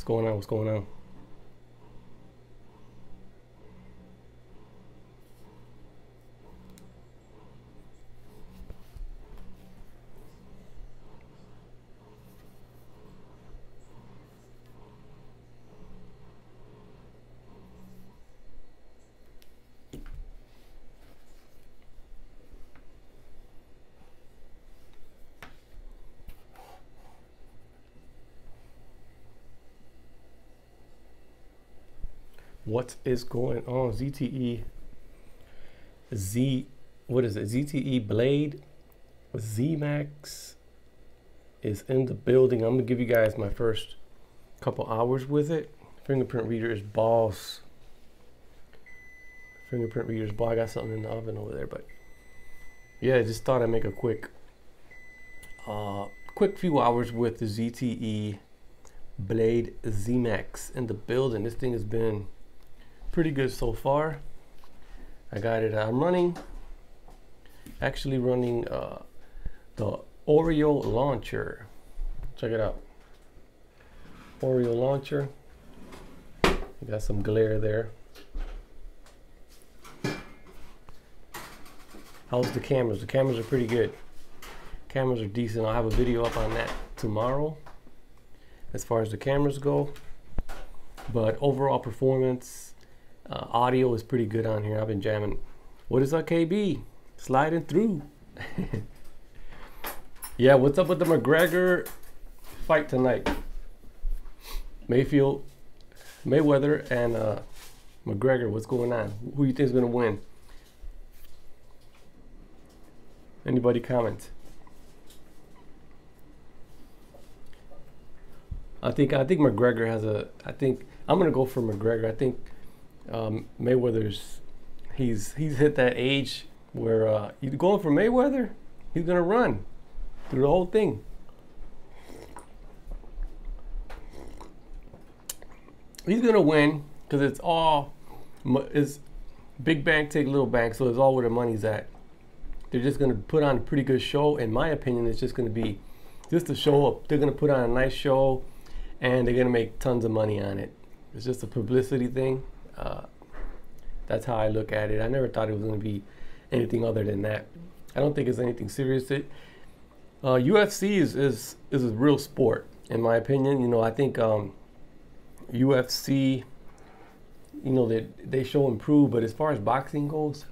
going on? What's going on? What is going on? What is it? ZTE Blade Zmax is in the building. I'm gonna give you guys my first couple hours with it. Fingerprint reader is boss. Fingerprint reader is boss. I got something in the oven over there, but yeah, I just thought I'd make a quick few hours with the ZTE Blade Zmax in the building. This thing has been pretty good so far. I got it. I'm actually running the Oreo launcher. Check it out. Oreo launcher. You got some glare there. How's the cameras? The cameras are pretty good. Cameras are decent. I'll have a video up on that tomorrow as far as the cameras go. But overall performance, audio is pretty good on here. I've been jamming. What is up, KB? Sliding through. Yeah, what's up with the McGregor fight tonight? Mayweather and McGregor, what's going on? Who you think is gonna win? Anybody comment? I think McGregor has I think I'm gonna go for McGregor. I think Mayweather's he's hit that age where you're going for Mayweather, he's gonna run through the whole thing. He's gonna win because it's big bank take little bank, so it's all where the money's at. They're just gonna put on a pretty good show. In my opinion, it's just gonna be just a show up. They're gonna put on a nice show, and they're gonna make tons of money on it. It's just a publicity thing. That's how I look at it. I never thought it was going to be anything other than that. I don't think it's anything serious. UFC is a real sport, in my opinion. You know, I think UFC, you know, they show improve, but as far as boxing goes,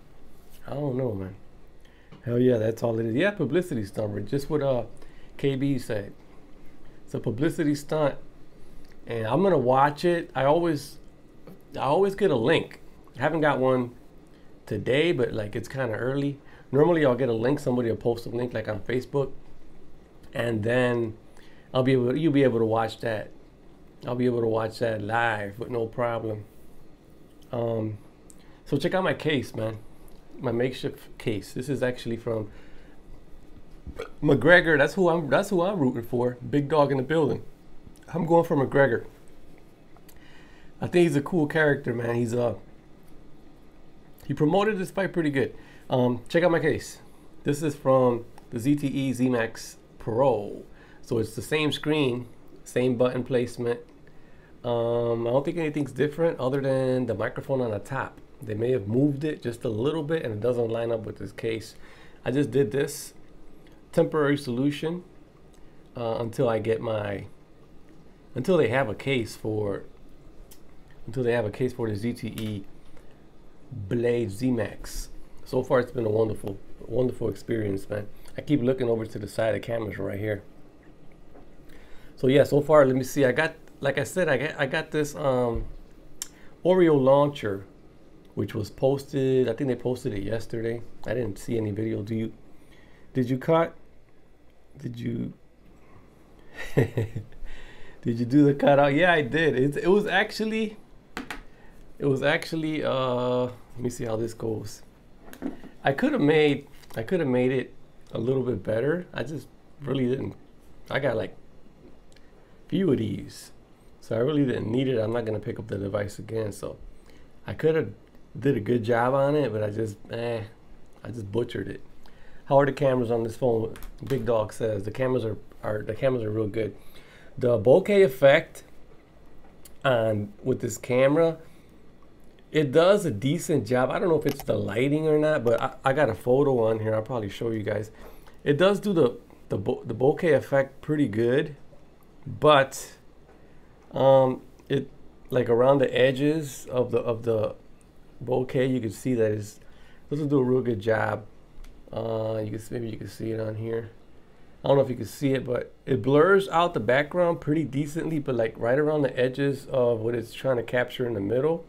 I don't know, man. Hell yeah, that's all it is. Yeah, publicity stunt. Just what KB said. It's a publicity stunt, and I'm gonna watch it. I always get a link. I haven't got one today, but like it's kind of early. Normally I'll get a link, somebody will post a link like on Facebook, and then you'll be able to watch that. I'll be able to watch that live with no problem. So check out my case, man. My makeshift case. This is actually from McGregor. That's who I'm rooting for. Big dog in the building. I'm going for McGregor. I think he's a cool character, man. He promoted this fight pretty good. Check out my case. This is from the ZTE Zmax Pro. So it's the same screen, same button placement. I don't think anything's different other than the microphone on the top. They may have moved it just a little bit and it doesn't line up with this case. I just did this temporary solution until they have a case for the ZTE Blade Zmax. So far it's been a wonderful experience, man. I keep looking over to the side of the cameras right here. So yeah, so far, let me see. I got this Oreo launcher, which was posted. I think they posted it yesterday. I didn't see any video. Did you cut? Did you did you do the cutout? Yeah, I did. It was actually let me see how this goes. I could have made it a little bit better. I just really didn't. I got like few of these, so I really didn't need it. I'm not gonna pick up the device again, so I could have did a good job on it, but I just butchered it. How are the cameras on this phone? Big Dog says the cameras are real good. The bokeh effect on with this camera. It does a decent job. I don't know if it's the lighting or not, but I got a photo on here. I'll probably show you guys. It does do the bokeh effect pretty good, but it, like around the edges of the bokeh, you can see that it doesn't do a real good job. Maybe you can see it on here. I don't know if you can see it, but it blurs out the background pretty decently, but like right around the edges of what it's trying to capture in the middle,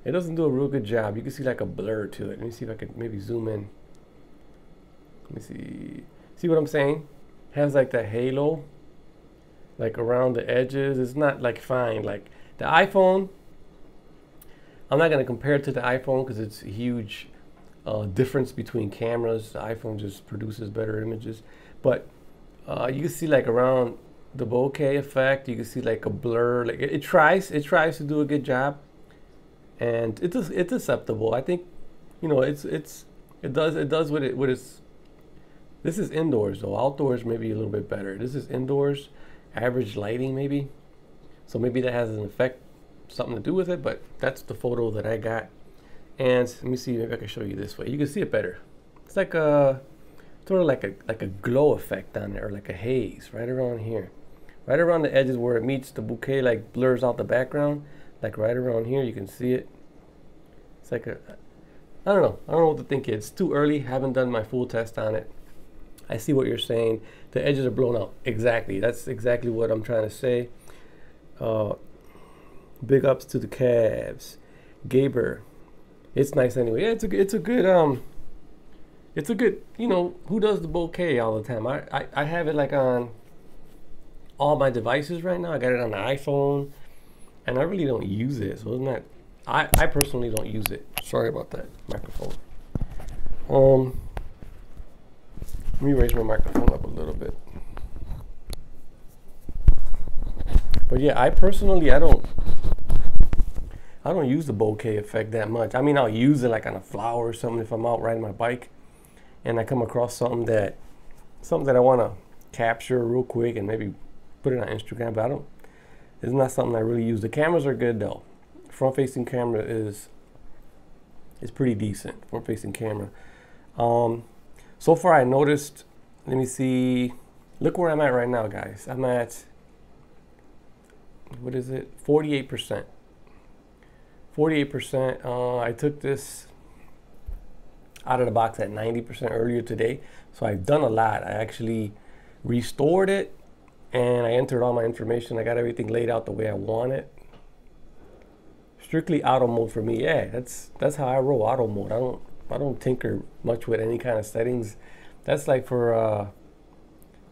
it doesn't do a real good job. You can see like a blur to it. Let me see if I can maybe zoom in. Let me see. See what I'm saying? It has like that halo, like around the edges. It's not like fine. Like the iPhone, I'm not gonna compare it to the iPhone because it's a huge difference between cameras. The iPhone just produces better images, but you can see like around the bokeh effect, you can see like a blur. Like it tries to do a good job, and it's acceptable. I think, you know, it does what it's. This is indoors though. Outdoors maybe a little bit better. This is indoors, average lighting maybe, so maybe that has an effect, something to do with it. But that's the photo that I got. And let me see, maybe I can show you this way. You can see it better. It's like a sort of like a glow effect on there, or like a haze right around here, right around the edges where it meets the bouquet, like blurs out the background, like right around here. You can see it. It's like a, I don't know what to think. It's too early. Haven't done my full test on it. I see what you're saying. The edges are blown out. Exactly. That's exactly what I'm trying to say. Big ups to the Cavs. Gaber. It's nice anyway. Yeah, it's a good, you know, who does the bokeh all the time? I have it like on all my devices right now. I got it on the iPhone, and I really don't use it. So it's not, I personally don't use it. Sorry about that microphone. Let me raise my microphone up a little bit. But yeah, I personally, I don't use the bokeh effect that much. I mean, I'll use it like on a flower or something if I'm out riding my bike and I come across something that I want to capture real quick and maybe put it on Instagram. But it's not something I really use. The cameras are good though. Front-facing camera is pretty decent. Front-facing camera. So far I noticed, let me see, look where I'm at right now, guys. I'm at, what is it, 48%. 48%. I took this out of the box at 90% earlier today. So I've done a lot. I actually restored it and I entered all my information. I got everything laid out the way I want it. Strictly auto mode for me. Yeah, that's how I roll, auto mode. I don't tinker much with any kind of settings. That's like for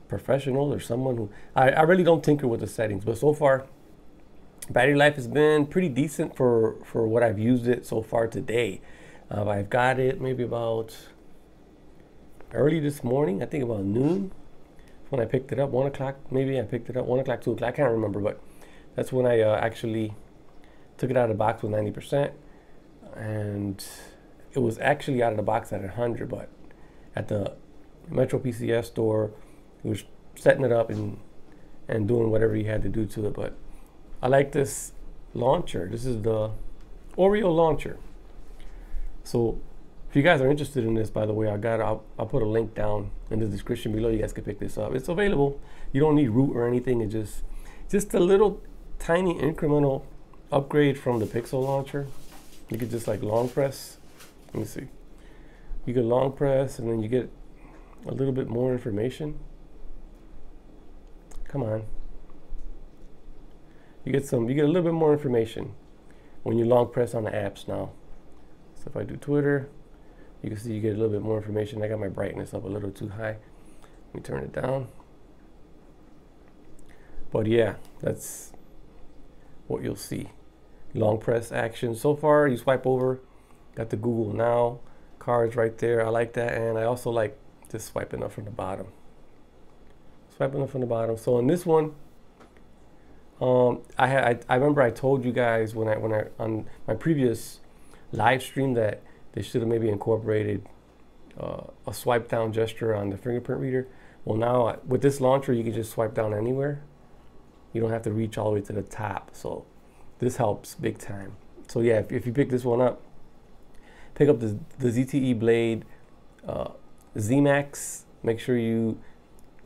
professionals or someone who, I really don't tinker with the settings. But so far, battery life has been pretty decent for what I've used it so far today. I've got it maybe about early this morning, I think about noon when I picked it up, 1 o'clock maybe. I picked it up 1 o'clock, 2 o'clock, I can't remember, but that's when I actually took it out of the box with 90%. And it was actually out of the box at 100, but at the Metro PCS store, it was setting it up and doing whatever you had to do to it. But I like this launcher. This is the Oreo launcher. So if you guys are interested in this, by the way, I'll put a link down in the description below. You guys can pick this up. It's available. You don't need root or anything. It's just a little tiny incremental upgrade from the Pixel launcher. You could just like long press. Let me see. You can long press and then you get a little bit more information. Come on. You get a little bit more information when you long press on the apps now. So if I do Twitter, you can see you get a little bit more information. I got my brightness up a little too high. Let me turn it down. But yeah, that's what you'll see. Long press action. So far, you swipe over, got the Google Now cards right there. I like that, and I also like just swiping up from the bottom. Swiping up from the bottom. So in this one, I remember I told you guys when I on my previous live stream that they should have maybe incorporated a swipe down gesture on the fingerprint reader. Well, now with this launcher, you can just swipe down anywhere. You don't have to reach all the way to the top. So this helps big time. So yeah, if you pick this one up, pick up the ZTE Blade Zmax. Make sure you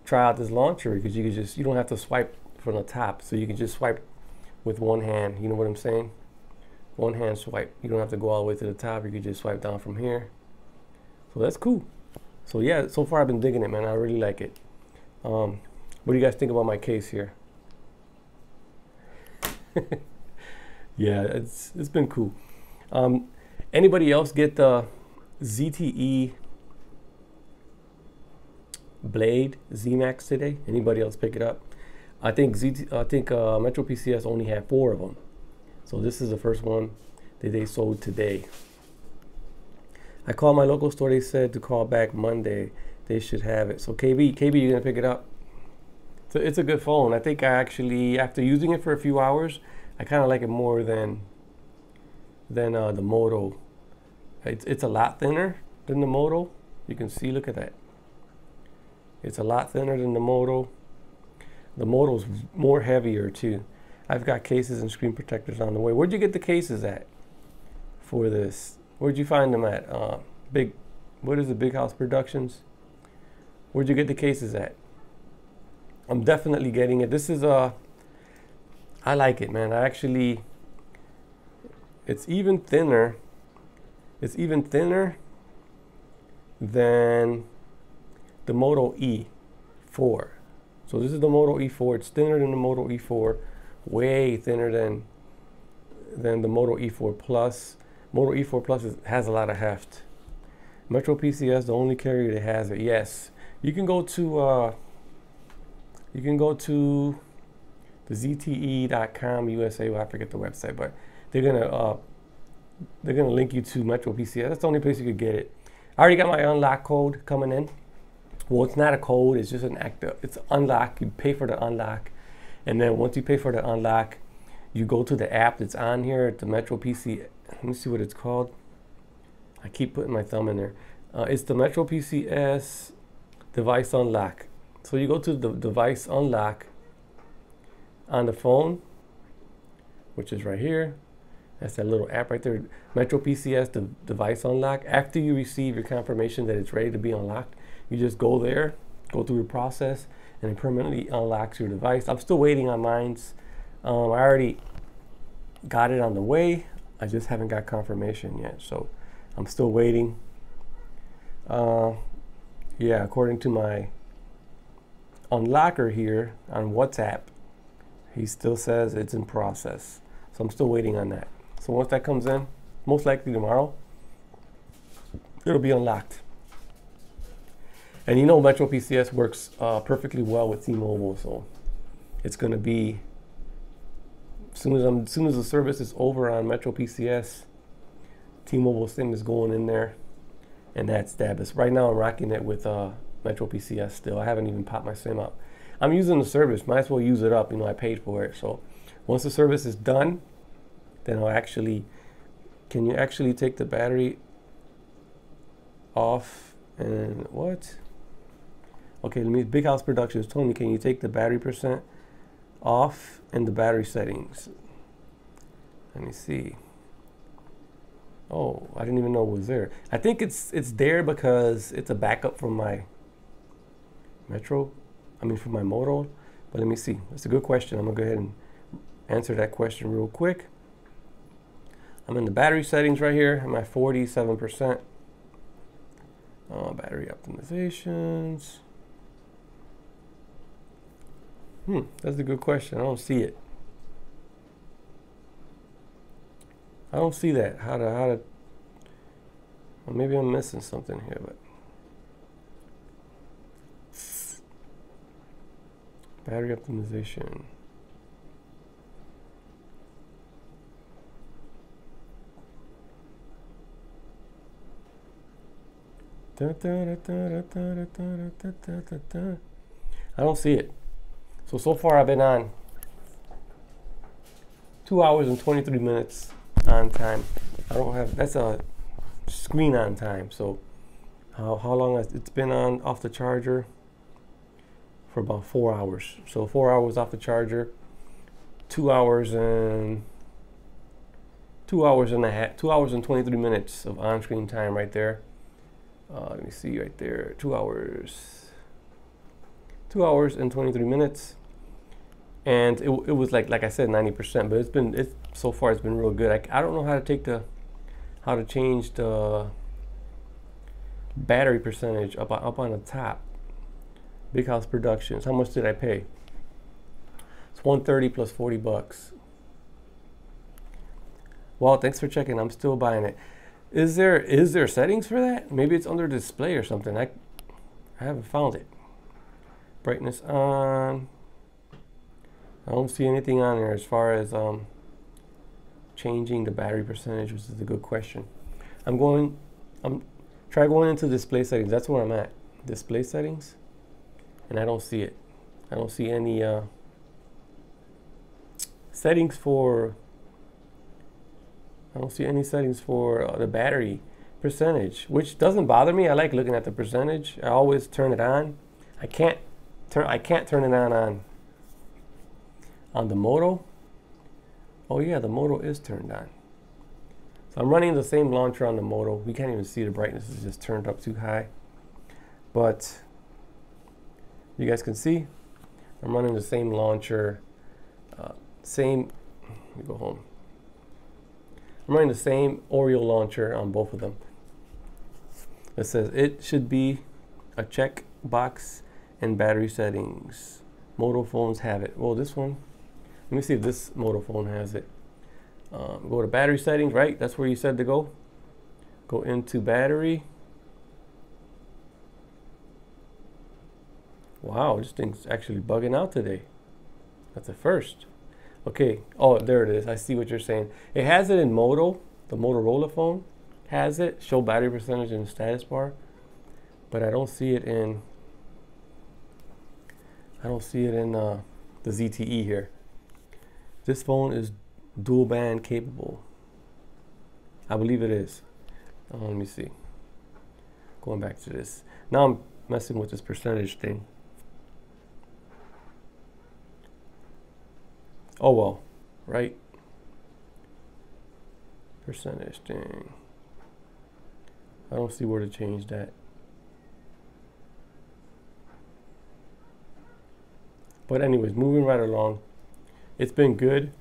try out this launcher, because you don't have to swipe from the top, so you can just swipe with one hand. You know what I'm saying? One hand swipe. You don't have to go all the way to the top. You can just swipe down from here. So that's cool. So yeah, so far I've been digging it, man. I really like it. What do you guys think about my case here? Yeah, it's been cool. Anybody else get the ZTE Blade Zmax today? Anybody else pick it up? I think Metro PCS only had 4 of them, so this is the first one that they sold today. I called my local store. They said to call back Monday. They should have it. So KB, you're gonna pick it up? So it's a good phone. I think I actually, after using it for a few hours, I kind of like it more than the Moto. It's a lot thinner than the Moto. You can see, look at that. It's a lot thinner than the Moto. The Moto's more heavier too. I've got cases and screen protectors on the way. Where'd you get the cases at for this? Where'd you find them at? What is it, Big House Productions? Where'd you get the cases at? I'm definitely getting it. This is I like it, man. It's even thinner. It's even thinner than the Moto E4. So this is the Moto E4. It's thinner than the Moto E4. Way thinner than the Moto E4 Plus. Moto E4 Plus has a lot of heft. Metro PCS, the only carrier that has it. Yes, you can go to the ZTE.com USA. Well, I forget the website, but they're gonna link you to Metro PCS. That's the only place you could get it. I already got my unlock code coming in. Well, it's not a code. It's just an active. It's unlock. You pay for the unlock, and then once you pay for the unlock, you go to the app that's on here at the Metro PC. Let me see what it's called. I keep putting my thumb in there. It's the Metro PCS device unlock. So you go to the device unlock on the phone, which is right here. That's that little app right there. Metro PCS device unlock. After you receive your confirmation that it's ready to be unlocked, you just go there, go through the process, and it permanently unlocks your device. I'm still waiting on mine's. I already got it on the way. I just haven't got confirmation yet, so I'm still waiting. Yeah, according to my unlocker here on WhatsApp, he still says it's in process. So I'm still waiting on that. So once that comes in, most likely tomorrow, it'll be unlocked. And you know Metro PCS works perfectly well with T-Mobile, so it's gonna be, as soon as the service is over on Metro PCS, T-Mobile SIM is going in there, and that's that. But right now I'm rocking it with Metro PCS still. I haven't even popped my SIM out. I'm using the service, might as well use it up. You know, I paid for it. So once the service is done, then I'll actually, can you actually take the battery off and what? Okay, let me, Big House Productions told me, can you take the battery percent off and the battery settings? Let me see. Oh, I didn't even know it was there. I think it's there because it's a backup from my from my Moto. But let me see. That's a good question. I'm gonna go ahead and answer that question real quick. I'm in the battery settings right here. I'm at 47%. Battery optimizations. That's a good question. I don't see it. I don't see that. How to, well, maybe I'm missing something here, but battery optimization. I don't see it. So far I've been on 2 hours and 23 minutes on time. I don't have, that's a screen on time. So how long has it's been on off the charger? For about 4 hours. So 4 hours off the charger, 2 hours and 2 hours and a half, 2 hours and 23 minutes of on-screen time right there. Let me see right there, 2 hours and 23 minutes. And it was like I said, 90%, but so far it's been real good. I don't know how to change the battery percentage up on the top. Big House Productions. How much did I pay? It's $130 plus $40. Well, thanks for checking. I'm still buying it. Is there settings for that? Maybe it's under display or something. I haven't found it. Brightness on. I don't see anything on there as far as changing the battery percentage, which is a good question. Try going into display settings. That's where I'm at. Display settings, and I don't see it. I don't see any settings for. I don't see any settings for the battery percentage, which doesn't bother me. I like looking at the percentage. I always turn it on. I can't turn it on the Moto. Oh yeah, the Moto is turned on. So I'm running the same launcher on the Moto. We can't even see the brightness is just turned up too high. But you guys can see I'm running the same launcher. Let me go home. I'm running the same Oreo launcher on both of them. It says it should be a check box in battery settings. Moto phones have it. Well, this one, let me see if this Moto phone has it. Go to battery settings, right? That's where you said to go. Go into battery. Wow, this thing's actually bugging out today. That's a first. Okay, oh, there it is. I see what you're saying. It has it in Moto, the Motorola phone has it, show battery percentage in the status bar, but I don't see it in the ZTE here. This phone is dual band capable. I believe it is. Let me see. Going back to this. Now I'm messing with this percentage thing. Oh well, right? Percentage thing. I don't see where to change that. But anyways, moving right along. It's been good.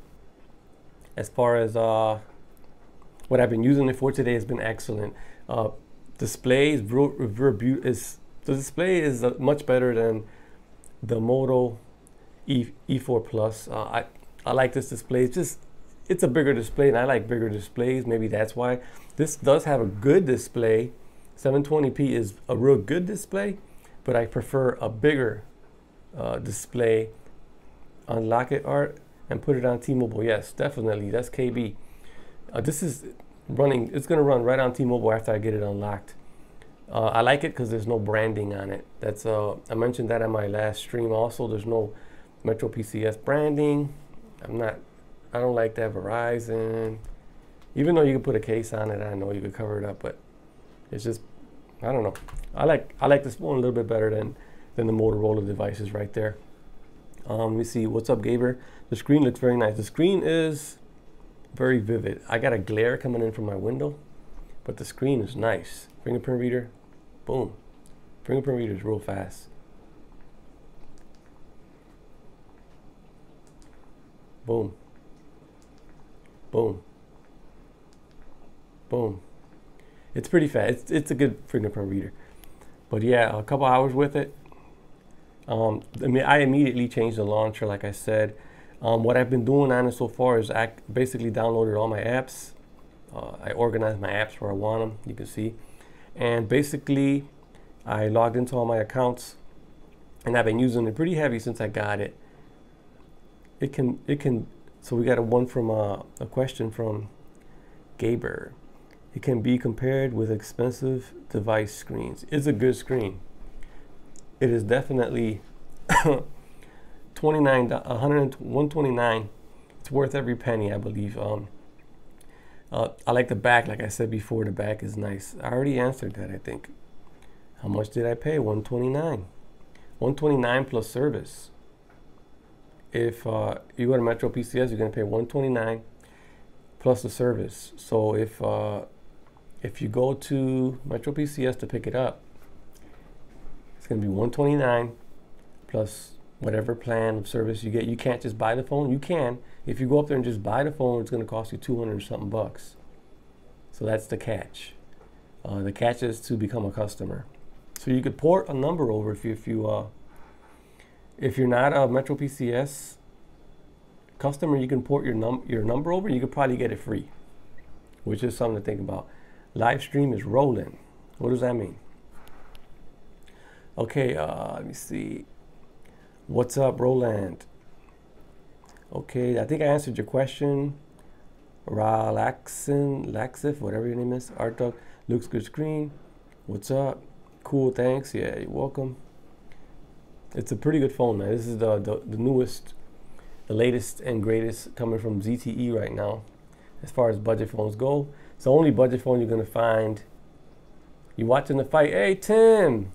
As far as what I've been using it for today has been excellent. Display is the display is much better than the Moto E4 Plus. I like this display. It's a bigger display, and I like bigger displays. Maybe that's why. This does have a good display. 720p is a real good display, but I prefer a bigger display. Unlock it, Art, and put it on T-Mobile. Yes, definitely. That's KB. This is running. It's going to run right on T-Mobile after I get it unlocked. I like it because there's no branding on it. That's I mentioned that on my last stream. Also, there's no Metro PCS branding. I don't like that Verizon. Even though you can put a case on it, I know you could cover it up, but it's just, I don't know. I like this phone a little bit better than the Motorola devices right there. Let me see. What's up, Gaber? The screen looks very nice. The screen is very vivid. I got a glare coming in from my window, but the screen is nice. Fingerprint reader, boom. Fingerprint reader is real fast. Boom. Boom. Boom. It's pretty fast. It's a good fingerprint reader. But yeah, a couple hours with it. I immediately changed the launcher, like I said. What I've been doing on it so far is I basically downloaded all my apps. I organized my apps where I want them, you can see. And basically, I logged into all my accounts, and I've been using it pretty heavy since I got it. So we got a question from Gaber. It can be compared with expensive device screens. It's a good screen. It is definitely $129. It's worth every penny, I believe. I like the back, like I said before, the back is nice. I already answered that, I think. How much did I pay? $129. $129 plus service. If you go to Metro PCS, you're going to pay $129 plus the service. So if you go to Metro PCS to pick it up, it's going to be $129 plus whatever plan of service you get. You can't just buy the phone. You can. If you go up there and just buy the phone, it's going to cost you 200 something bucks. So that's the catch. The catch is to become a customer. So you could port a number over if you're not a Metro PCS customer, you can port your number over. You could probably get it free, which is something to think about. Live stream is rolling. What does that mean? Okay, let me see. What's up, Roland? Okay, I think I answered your question. Laxif, whatever your name is. Art Dog, looks good screen. What's up? Cool, thanks. Yeah, you're welcome. It's a pretty good phone, man. This is the newest, the latest and greatest coming from ZTE right now. As far as budget phones go, it's the only budget phone you're gonna find. You watching the fight? Hey, Tim.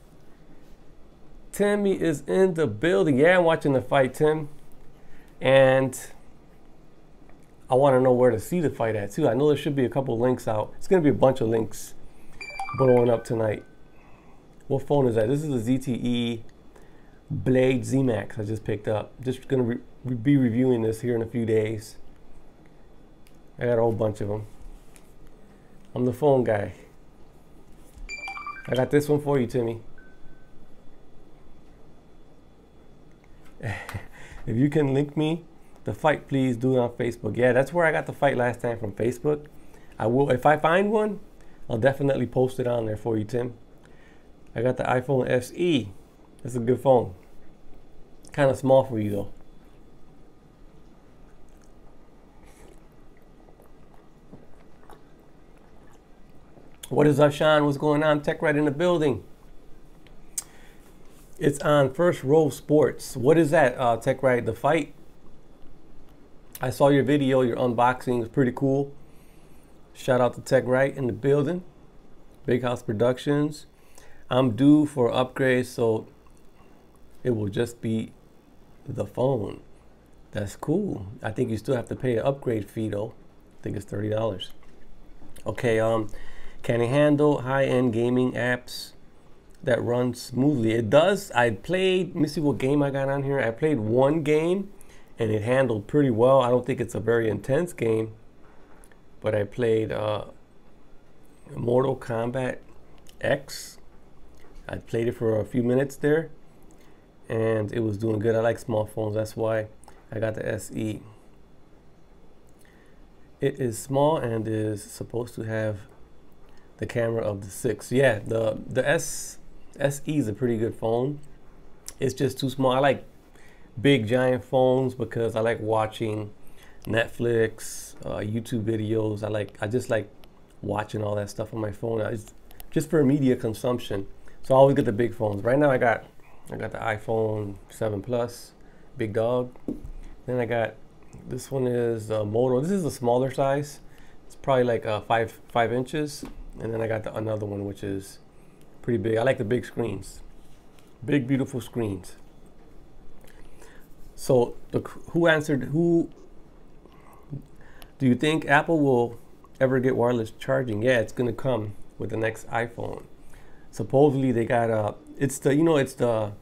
Timmy is in the building. Yeah, I'm watching the fight, Tim. And I want to know where to see the fight at too. I know there should be a couple links out. It's gonna be a bunch of links blowing up tonight. What phone is that? This is the ZTE Blade Zmax I just picked up. Just gonna be reviewing this here in a few days. I got a whole bunch of them. I'm the phone guy. I got this one for you, Timmy. If you can link me the fight, please do it on Facebook. Yeah, that's where I got the fight last time, from Facebook. I will, if I find one, I'll definitely post it on there for you, Tim. I got the iPhone SE. It's a good phone. Kind of small for you though. What is up, Sean? What's going on? Tech Right in the building. It's on First Row Sports. What is that, Tech Right? The fight? I saw your video, your unboxing. It's pretty cool. Shout out to Tech Right in the building. Big House Productions. I'm due for upgrade, so it will just be the phone. That's cool. I think you still have to pay an upgrade fee though. I think it's $30. Okay, can it handle high-end gaming apps that run smoothly? It does. I played, let me see what game I got on here. I played one game and it handled pretty well. I don't think it's a very intense game, but I played Mortal Kombat X. I played it for a few minutes there and it was doing good. I like small phones, that's why I got the SE. It is small and is supposed to have the camera of the 6. Yeah, the SE is a pretty good phone. It's just too small. I like big giant phones because I like watching Netflix, YouTube videos. I just like watching all that stuff on my phone. It's just for media consumption. So I always get the big phones. Right now I got the iPhone 7 Plus, big dog. Then I got, this one is Moto. This is a smaller size. It's probably like 5 inches. And then I got another one which is pretty big. I like the big screens, big beautiful screens. So who do you think Apple will ever get wireless charging? Yeah, it's gonna come with the next iPhone. Supposedly they got it's the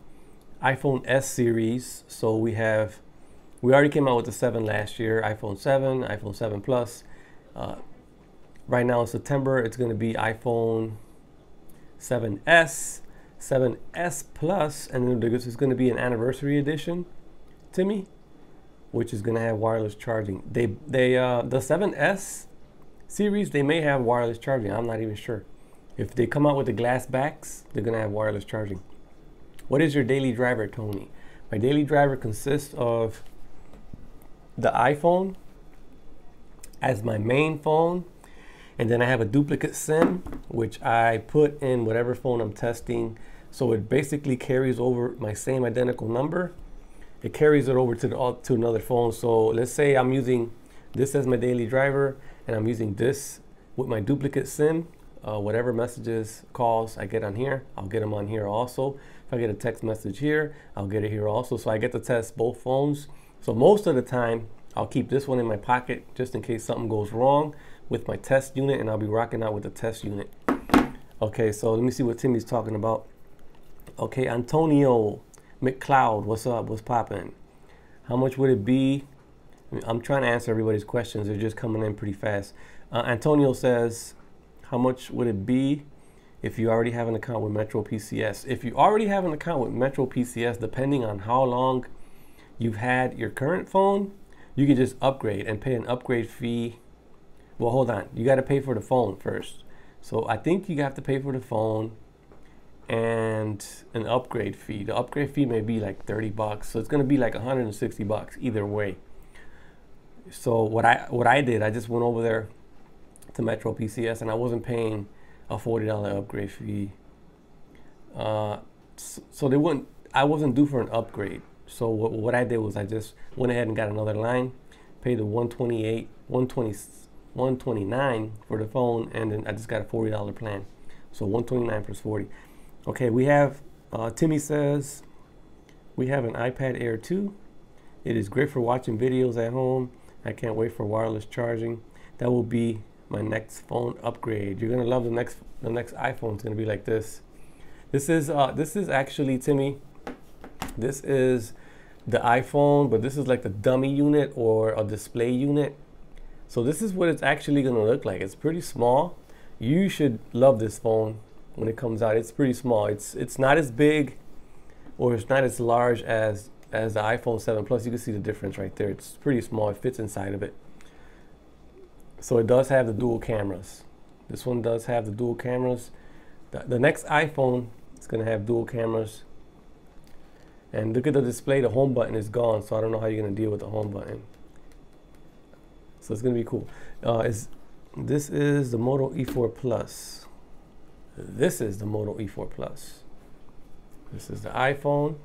iPhone S series. So we already came out with the 7 last year, iPhone 7, iPhone 7 Plus. Right now in September, it's going to be iPhone 7S, 7S Plus, and then there's going to be an anniversary edition, Timmy, which is going to have wireless charging. The 7S series, they may have wireless charging. I'm not even sure. If they come out with the glass backs, they're going to have wireless charging. What is your daily driver, Tony? My daily driver consists of the iPhone as my main phone. And then I have a duplicate SIM, which I put in whatever phone I'm testing. So it basically carries over my same identical number. It carries it over to another phone. So let's say I'm using this as my daily driver and I'm using this with my duplicate SIM. Whatever messages, calls I get on here, I'll get them on here also. If I get a text message here, I'll get it here also. So I get to test both phones. So most of the time, I'll keep this one in my pocket just in case something goes wrong with my test unit, and I'll be rocking out with the test unit. Okay, so let me see what Timmy's talking about. Okay, Antonio McCloud, what's up? What's poppin'? How much would it be? I'm trying to answer everybody's questions. They're just coming in pretty fast. Antonio says, how much would it be if you already have an account with Metro PCS? If you already have an account with Metro PCS, depending on how long you've had your current phone, you can just upgrade and pay an upgrade fee. Well, hold on. You got to pay for the phone first. So I think you have to pay for the phone and an upgrade fee. The upgrade fee may be like 30 bucks. So it's going to be like 160 bucks either way. So what I did, I just went over there to Metro PCS and I wasn't paying a $40 upgrade fee. So I wasn't due for an upgrade. So what I did was I just went ahead and got another line, paid the $129 for the phone, and then I just got a $40 plan. So $129 plus 40. Okay, we have, Timmy says, we have an iPad Air 2. It is great for watching videos at home. I can't wait for wireless charging. That will be my next phone upgrade. You're gonna love the next iPhone. It's gonna be like this. This is actually, Timmy, this is the iPhone, but this is like the dummy unit or a display unit. So this is what it's actually gonna look like. It's pretty small. You should love this phone when it comes out. It's pretty small. It's not as big or it's not as large as the iPhone 7 Plus. You can see the difference right there. It's pretty small. It fits inside of it. So it does have the dual cameras. This one does have the dual cameras. The next iPhone is going to have dual cameras. And look at the display. The home button is gone, so I don't know how you're going to deal with the home button. So it's going to be cool. This is the Moto E4 Plus. This is the Moto E4 Plus. This is the iPhone.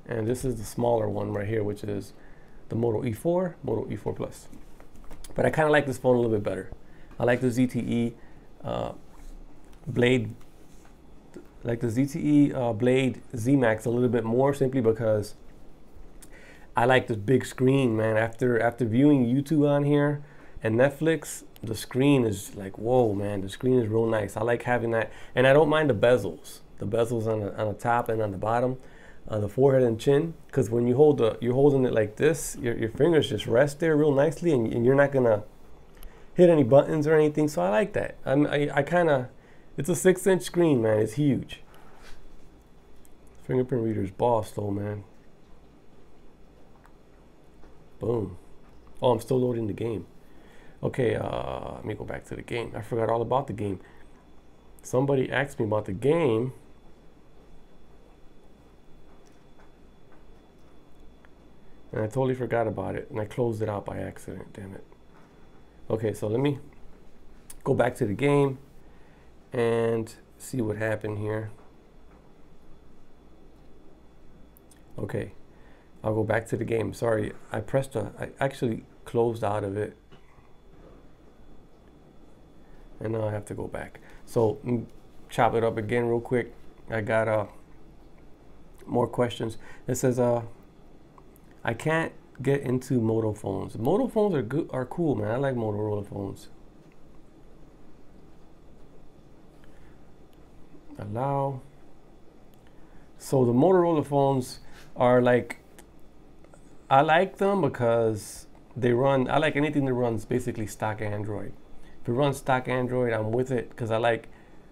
And this is the smaller one right here, which is the Moto E4 Plus. But I kind of like this phone a little bit better. I like the ZTE Blade, Blade Zmax a little bit more, simply because I like this big screen, man. After viewing YouTube on here and Netflix, the screen is like, whoa, man. The screen is real nice. I like having that, and I don't mind the bezels. The bezels on the top and on the bottom. The forehead and chin, because when you're holding it like this, your fingers just rest there real nicely, and you're not gonna hit any buttons or anything. So I like that. I kind of, it's a 6-inch screen, man. It's huge. Fingerprint reader's boss though, man. Boom. Oh, I'm still loading the game. Okay, let me go back to the game. I forgot all about the game. Somebody asked me about the game. And I totally forgot about it, and I closed it out by accident, damn it. Okay, so let me go back to the game and see what happened here. Okay, I'll go back to the game. Sorry, I actually closed out of it. And now I have to go back. So chop it up again real quick. I got more questions. It says, I can't get into Moto phones. Moto phones are cool, man. I like Motorola phones. Allow. So the Motorola phones are like, I like them because they run, I like anything that runs basically stock Android. If it runs stock Android, I'm with it, because I like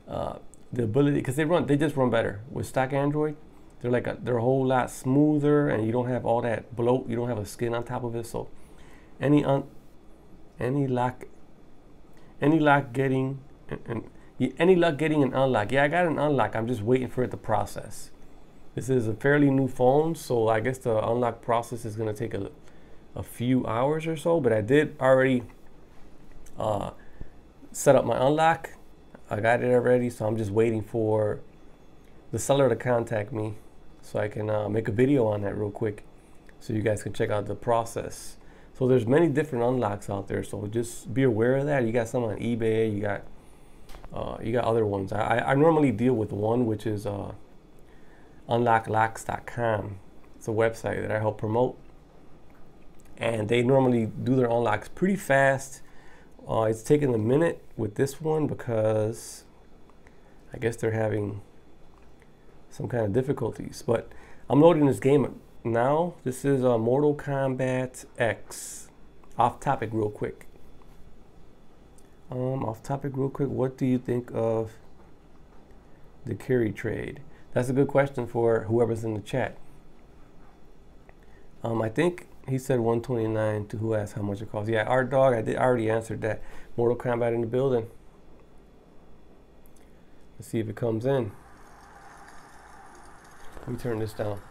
the ability, because they just run better with stock Android. They're a whole lot smoother, and you don't have all that bloat. You don't have a skin on top of it. So any luck getting an unlock? Yeah, I got an unlock. I'm just waiting for it to process. This is a fairly new phone, so I guess the unlock process is gonna take a few hours or so. But I did already set up my unlock. I got it already, so I'm just waiting for the seller to contact me, so I can make a video on that real quick, so you guys can check out the process. So there's many different unlocks out there, so just be aware of that. You got some on eBay, you got other ones. I normally deal with one, which is unlocklocks.com. It's a website that I help promote, and they normally do their unlocks pretty fast. It's taking a minute with this one because I guess they're having some kind of difficulties. But I'm loading this game now. This is Mortal Kombat X. Off topic real quick. What do you think of the carry trade? That's a good question for whoever's in the chat. I think he said 129 to who asked how much it costs. Yeah, Art Dog, I already answered that. Mortal Kombat in the building. Let's see if it comes in. Let me turn this down.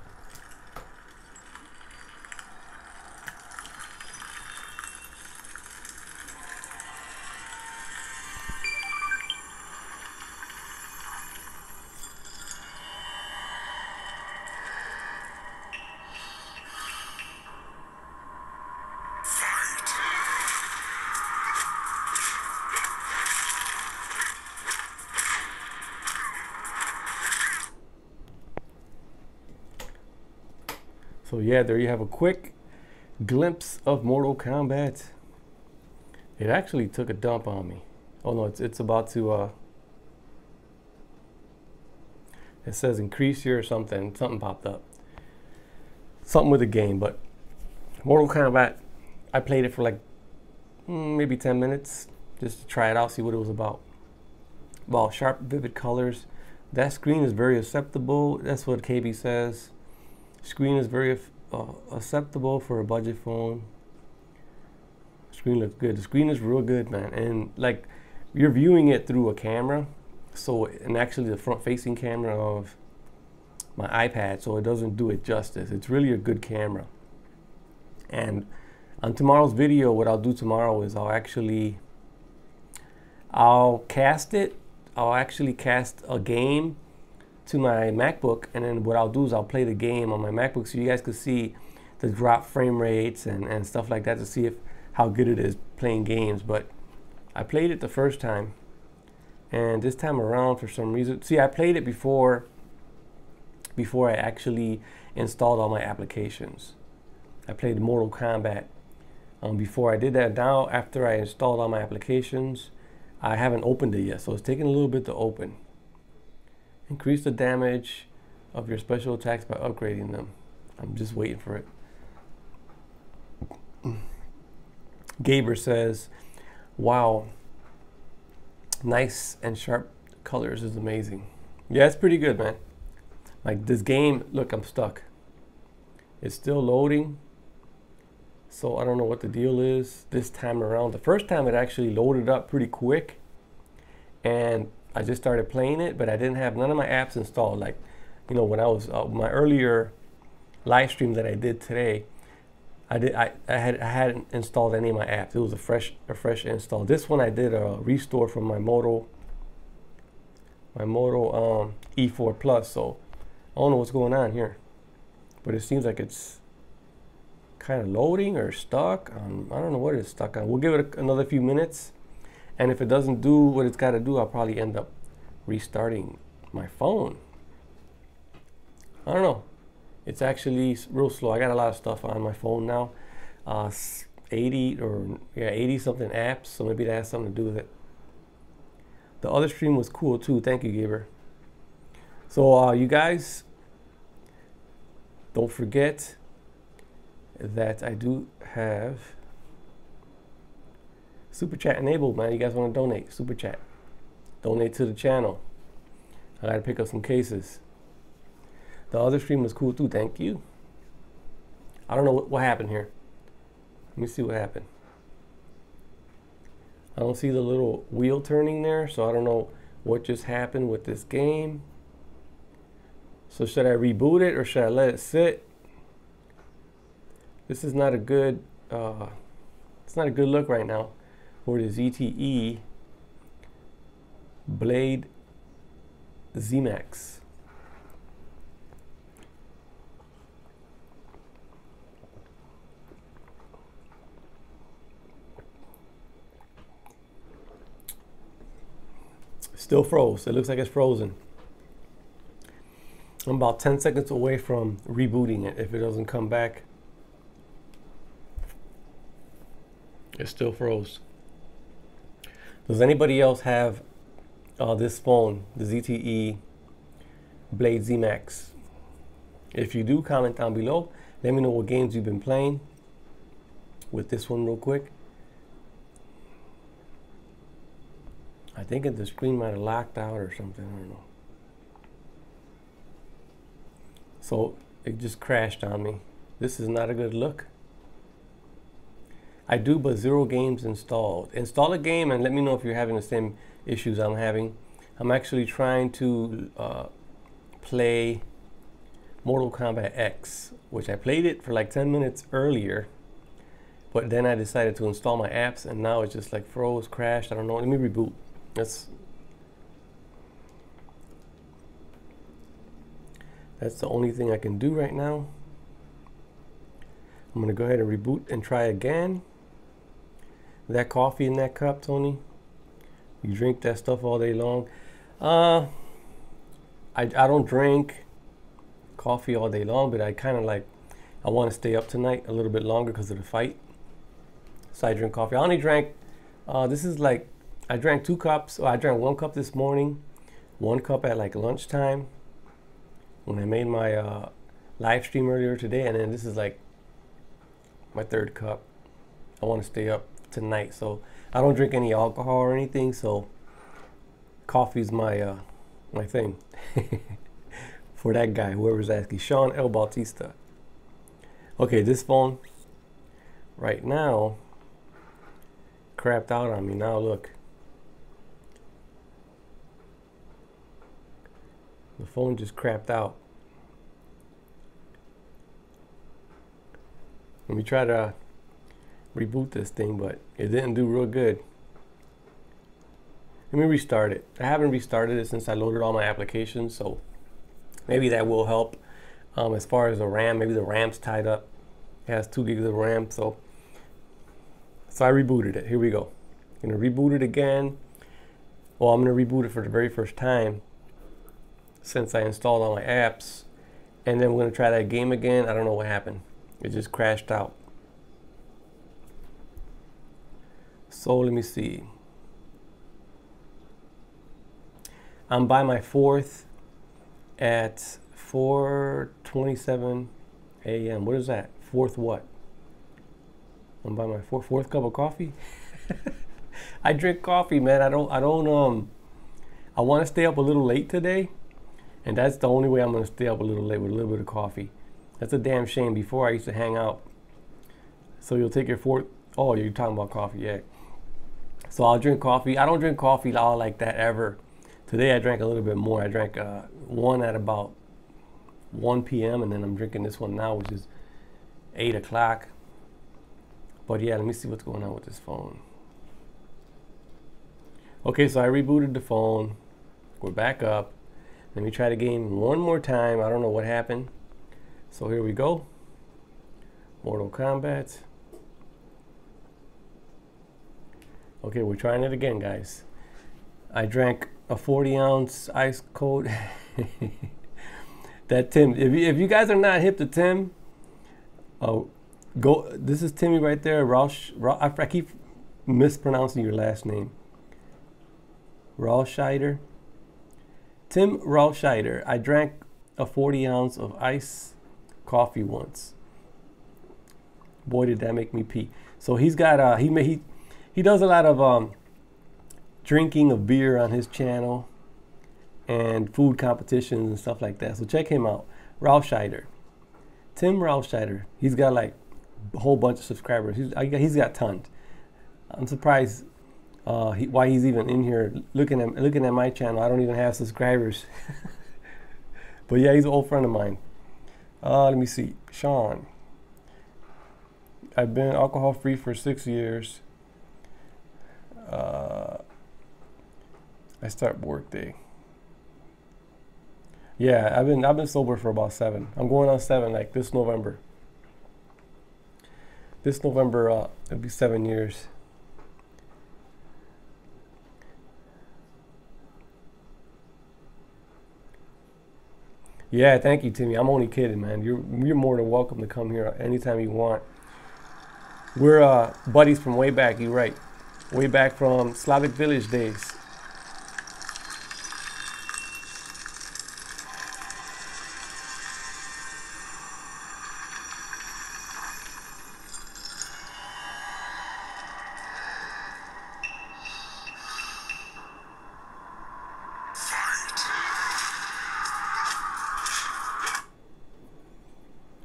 So yeah, there you have a quick glimpse of Mortal Kombat. It actually took a dump on me. Oh no, it's about to, it says increase your something popped up. Something with the game, but Mortal Kombat, I played it for like maybe 10 minutes just to try it out, see what it was about. Well, sharp, vivid colors. That screen is very acceptable. That's what KB says. Screen is very acceptable for a budget phone. Screen looks good. The screen is real good, man. And like, you're viewing it through a camera. So, and actually the front facing camera of my iPad, so it doesn't do it justice. It's really a good camera. And on tomorrow's video, what I'll do tomorrow is I'll cast it. I'll actually cast a game to my MacBook, and then what I'll do is I'll play the game on my MacBook so you guys can see the drop frame rates and stuff like that to see how good it is playing games. But I played it the first time, and this time around for some reason, see, I played it before I actually installed all my applications. I played Mortal Kombat before I did that. Now after I installed all my applications, I haven't opened it yet, so it's taking a little bit to open. Increase the damage of your special attacks by upgrading them. I'm just waiting for it. Gaber says, wow, nice and sharp colors is amazing. Yeah, it's pretty good, man. Like this game, look, I'm stuck. It's still loading. So I don't know what the deal is this time around. The first time it actually loaded up pretty quick, and I just started playing it, but I didn't have none of my apps installed. Like, you know, when I was my earlier live stream that I did today, I hadn't installed any of my apps. It was a fresh install. This one I did a restore from my Moto E4 Plus. So I don't know what's going on here, but it seems like it's kind of loading or stuck. I don't know what it's stuck on. We'll give it another few minutes. And if it doesn't do what it's got to do, I'll probably end up restarting my phone. I don't know. It's actually real slow. I got a lot of stuff on my phone now. 80 something apps. So maybe that has something to do with it. The other stream was cool too. Thank you, Gaber. So you guys, don't forget that I do have Super Chat enabled, man. You guys want to donate? Super Chat. Donate to the channel. I got to pick up some cases. The other stream was cool too. Thank you. I don't know what happened here. Let me see what happened. I don't see the little wheel turning there, so I don't know what just happened with this game. So should I reboot it or should I let it sit? This is not a good. It's not a good look right now for the ZTE Blade Zmax. Still froze. It looks like it's frozen. I'm about 10 seconds away from rebooting it if it doesn't come back. It still froze. Does anybody else have this phone, the ZTE Blade Zmax? If you do, comment down below. Let me know what games you've been playing with this one real quick. I think the screen might have locked out or something, I don't know. So it just crashed on me. This is not a good look. I do, but 0 games installed. Install a game and let me know if you're having the same issues I'm having. I'm actually trying to play Mortal Kombat X, which I played it for like 10 minutes earlier, but then I decided to install my apps and now it's just like froze, crashed, I don't know. Let me reboot. That's the only thing I can do right now. I'm gonna go ahead and reboot and try again. That coffee in that cup, Tony, you drink that stuff all day long. I don't drink coffee all day long, but I kind of like, I want to stay up tonight a little bit longer because of the fight. So I drink coffee. I only drank, this is like, I drank 2 cups. I drank 1 cup this morning, 1 cup at like lunchtime when I made my live stream earlier today, and then this is like my 3rd cup. I want to stay up tonight, so I don't drink any alcohol or anything, so coffee's my my thing. For that guy, whoever's asking, Sean L. Bautista. Okay, this phone right now crapped out on me. Now look, the phone just crapped out. Let me try to reboot this thing, but it didn't do real good. Let me restart it. I haven't restarted it since I loaded all my applications, so maybe that will help. As far as the RAM, maybe the RAM's tied up. It has 2 gigs of RAM, so I rebooted it. Here we go. I'm gonna reboot it again. Well, I'm gonna reboot it for the very first time since I installed all my apps, and then we're gonna try that game again. I don't know what happened. It just crashed out. So let me see. I'm by my 4th at 4:27 a.m. What is that? 4th what? I'm by my fourth cup of coffee. I drink coffee, man. I want to stay up a little late today, and that's the only way I'm going to stay up a little late, with a little bit of coffee. That's a damn shame. Before I used to hang out. So you'll take your 4th. Oh, you're talking about coffee, yeah. So I'll drink coffee. I don't drink coffee all like that ever. Today I drank a little bit more. I drank one at about 1 p.m. and then I'm drinking this one now, which is 8 o'clock. But yeah, let me see what's going on with this phone. Okay, so I rebooted the phone. We're back up. Let me try the game one more time. I don't know what happened. So here we go. Mortal Kombat. Okay, we're trying it again, guys. I drank a 40-ounce ice cold. That Tim, if you guys are not hip to Tim, go. This is Timmy right there. I keep mispronouncing your last name. Rauscheider. Tim Rauscheider. I drank a 40-ounce of ice coffee once. Boy, did that make me pee. So he's got he does a lot of drinking of beer on his channel and food competitions and stuff like that. So check him out, Rauscheider. Tim Rauscheider. He's got like a whole bunch of subscribers. He's got tons. I'm surprised why he's even in here looking at my channel. I don't even have subscribers. But yeah, he's an old friend of mine. Let me see, Sean. I've been alcohol free for 6 years. I start work day. Yeah, I've been sober for about 7. I'm going on 7 like this November. This November it'll be 7 years. Yeah, thank you, Timmy. I'm only kidding, man. You're more than welcome to come here anytime you want. We're buddies from way back. You're right. Way back from Slavic Village days.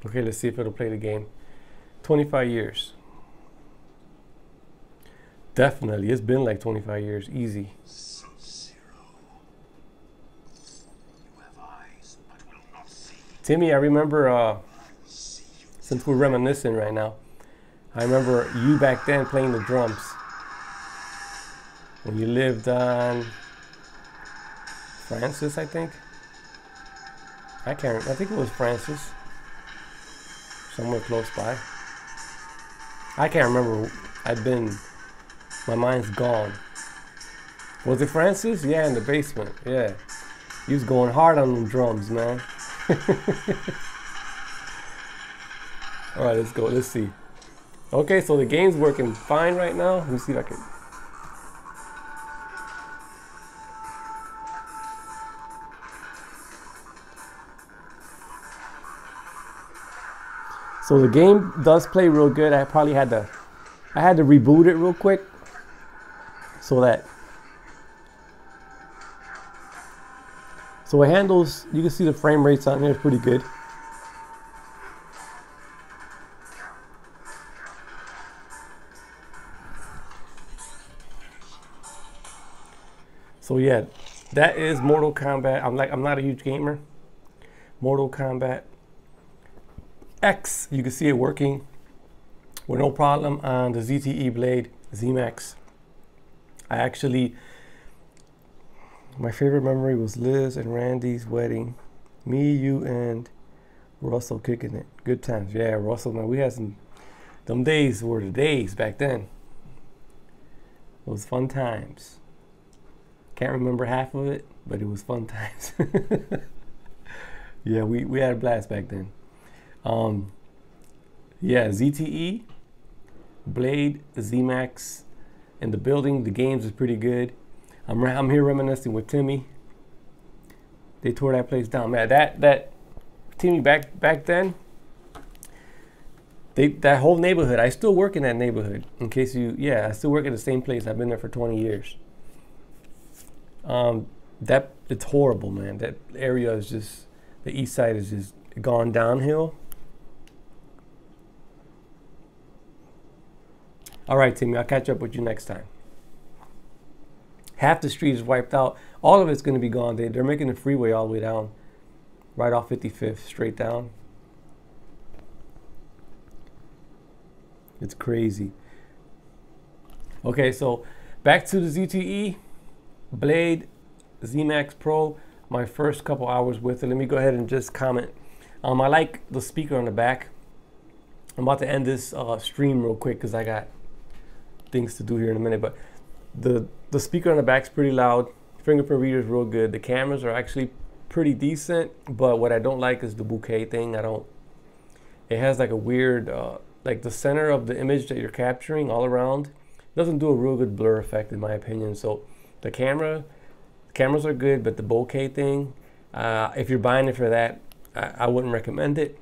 Okay, let's see if it'll play the game. 25 years. Definitely, it's been like 25 years, easy. Timmy, I remember, since we're reminiscing right now, I remember you back then playing the drums. When you lived on Francis, I think. I think it was Francis. Somewhere close by. I can't remember. My mind's gone. Was it Francis? Yeah, in the basement. Yeah. He was going hard on them drums, man. All right, let's go. Let's see. Okay, so the game's working fine right now. Let me see if I can. So the game does play real good. I had to reboot it real quick so it handles, you can see the frame rates on there is pretty good. So yeah, that is Mortal Kombat. I'm not a huge gamer. Mortal Kombat X, you can see it working with no problem on the ZTE Blade Zmax. My favorite memory was Liz and Randy's wedding. Me, you, and Russell kicking it. Good times. Yeah, Russell, man, we had them days were the days back then. It was fun times. Can't remember half of it, but it was fun times. Yeah, we had a blast back then. Yeah, ZTE, Blade, Zmax in the building. The games is pretty good. I'm here reminiscing with Timmy. They tore that place down, man. That Timmy back then. That whole neighborhood. I still work in that neighborhood. I still work at the same place. I've been there for 20 years. It's horrible, man. That area is just, the east side is just gone downhill. All right, Timmy, I'll catch up with you next time. Half the street is wiped out. All of it's going to be gone. They're making the freeway all the way down, right off 55th, straight down. It's crazy. Okay, so back to the ZTE Blade Zmax Pro. My first couple hours with it. Let me go ahead and just comment. I like the speaker on the back. I'm about to end this stream real quick because I got things to do here in a minute, but the speaker on the back's pretty loud. Fingerprint reader is real good. The cameras are actually pretty decent, but what I don't like is the bouquet thing. It has like a weird, like the center of the image that you're capturing all around doesn't do a real good blur effect in my opinion. So the cameras are good, but the bokeh thing, if you're buying it for that, I wouldn't recommend it.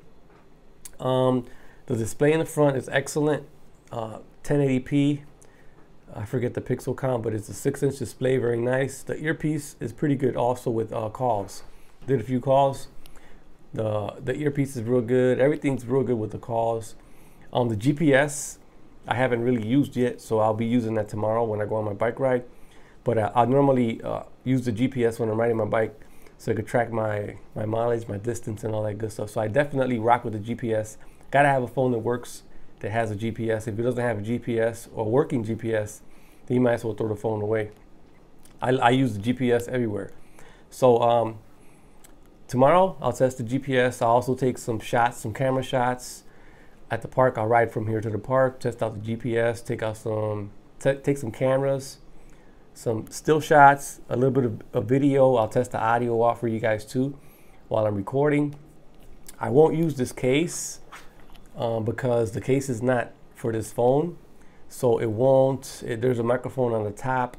The display in the front is excellent. 1080p. I forget the pixel count, but it's a 6-inch display, very nice. The earpiece is pretty good also with calls. Did a few calls. The earpiece is real good. Everything's real good with the calls. The GPS, I haven't really used yet, so I'll be using that tomorrow when I go on my bike ride. But I normally use the GPS when I'm riding my bike so I could track my mileage, my distance, and all that good stuff. So I definitely rock with the GPS. Gotta have a phone that works, that has a GPS. If it doesn't have a GPS or working GPS, then you might as well throw the phone away. I use the GPS everywhere. So tomorrow I'll test the GPS. I'll also take some shots, some camera shots at the park. I'll ride from here to the park, test out the GPS, take some cameras, some still shots, a little bit of video. I'll test the audio out for you guys too while I'm recording. I won't use this case because the case is not for this phone, so it won't, there's a microphone on the top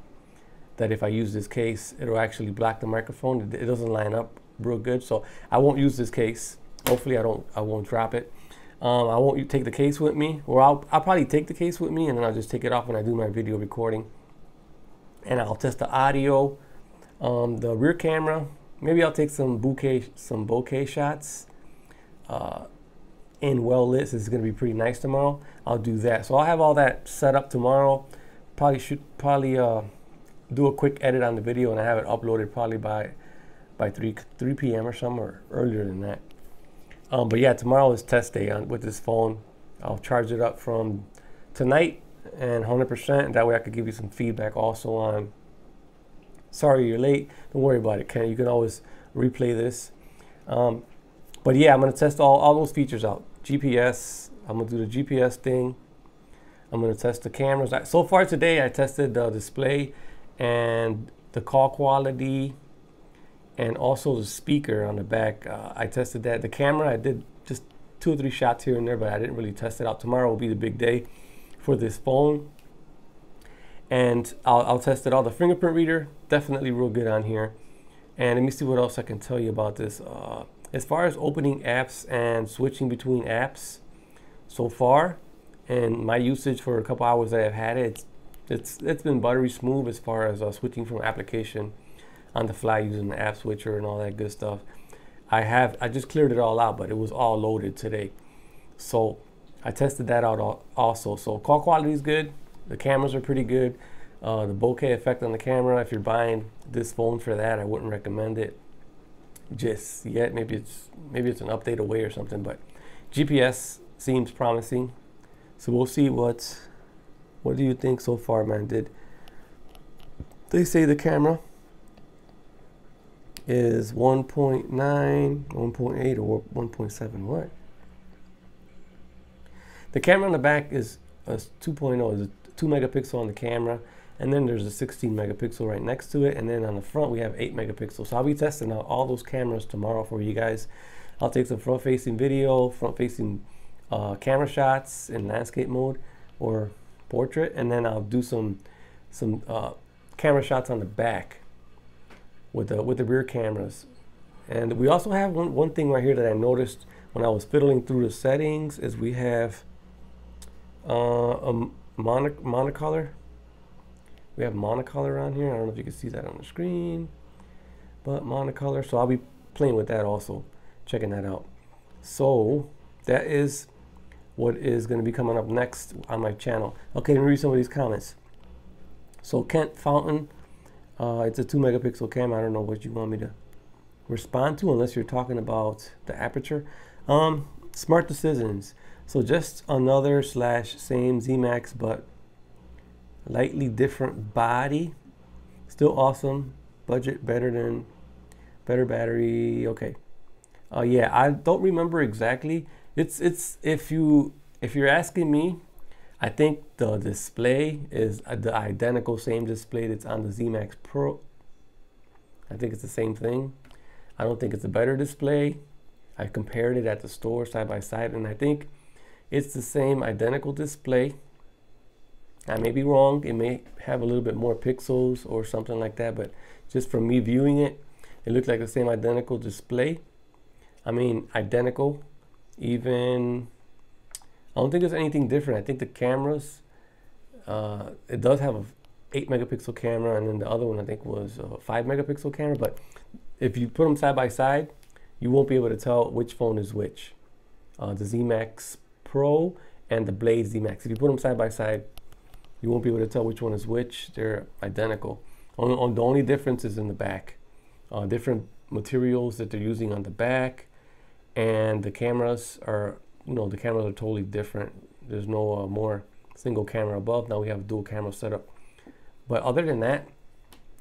that if I use this case, it'll actually block the microphone. It doesn't line up real good, so I won't use this case. Hopefully I won't drop it. I won't take the case with me, or I'll probably take the case with me and then I'll just take it off when I do my video recording. And I'll test the audio, the rear camera. Maybe I'll take some bokeh shots in well lit. This is going to be pretty nice tomorrow. I'll do that. So I'll have all that set up tomorrow. Probably do a quick edit on the video and I have it uploaded probably by 3 p.m. or something, or earlier than that. But yeah, tomorrow is test day with this phone. I'll charge it up from tonight and 100%. That way I could give you some feedback also on, sorry you're late. Don't worry about it, Ken. You can always replay this. But yeah, I'm going to test all those features out. GPS, I'm going to do the GPS thing. I'm going to test the cameras. So far today, I tested the display and the call quality and also the speaker on the back. I tested that. The camera, I did just 2 or 3 shots here and there, but I didn't really test it out. Tomorrow will be the big day for this phone. And I'll test it all. The fingerprint reader, definitely real good on here. And let me see what else I can tell you about this. As far as opening apps and switching between apps, so far, and my usage for a couple hours that I've had it, it's been buttery smooth as far as switching from application on the fly using the app switcher and all that good stuff. I just cleared it all out, but it was all loaded today. So I tested that out also. So call quality is good. The cameras are pretty good. The bokeh effect on the camera, if you're buying this phone for that, I wouldn't recommend it just yet. Maybe it's an update away or something, but GPS seems promising. So we'll see what do you think so far, man? Did they say the camera is 1.9, 1.8, or 1.7? What? The camera on the back is a 2.0. Is a 2 megapixel on the camera, and then there's a 16 megapixel right next to it, and then on the front we have 8 megapixels. So I'll be testing out all those cameras tomorrow for you guys. I'll take some front-facing video, front-facing camera shots in landscape mode or portrait, and then I'll do some camera shots on the back with the rear cameras. And we also have one thing right here that I noticed when I was fiddling through the settings is we have a monocolor. We have monocolor on here. I don't know if you can see that on the screen, but monocolor. So I'll be playing with that also, checking that out. So that is what is going to be coming up next on my channel. Okay, let me read some of these comments. So Kent Fountain, it's a 2 megapixel camera. I don't know what you want me to respond to unless you're talking about the aperture. Smart decisions. So just another / same Zmax, but lightly different body. Still awesome. Budget better battery. Okay. Yeah, I don't remember exactly. It's if you're asking me, I think the display is the identical same display that's on the Zmax Pro. I think it's the same thing. I don't think it's a better display. I compared it at the store side by side, and I think it's the same identical display. I may be wrong. It may have a little bit more pixels or something like that, but just from me viewing it, it looked like the same identical display. I mean, identical. Even, I don't think there's anything different. I think the cameras, it does have a 8 megapixel camera, and then the other one I think was a 5 megapixel camera, but if you put them side by side, you won't be able to tell which phone is which. The Zmax Pro and the Blade Zmax. If you put them side by side, you won't be able to tell which one is which. They're identical. The only difference is in the back. Different materials that they're using on the back, and the cameras are, the cameras are totally different. There's no more single camera above. Now we have a dual camera setup. But other than that,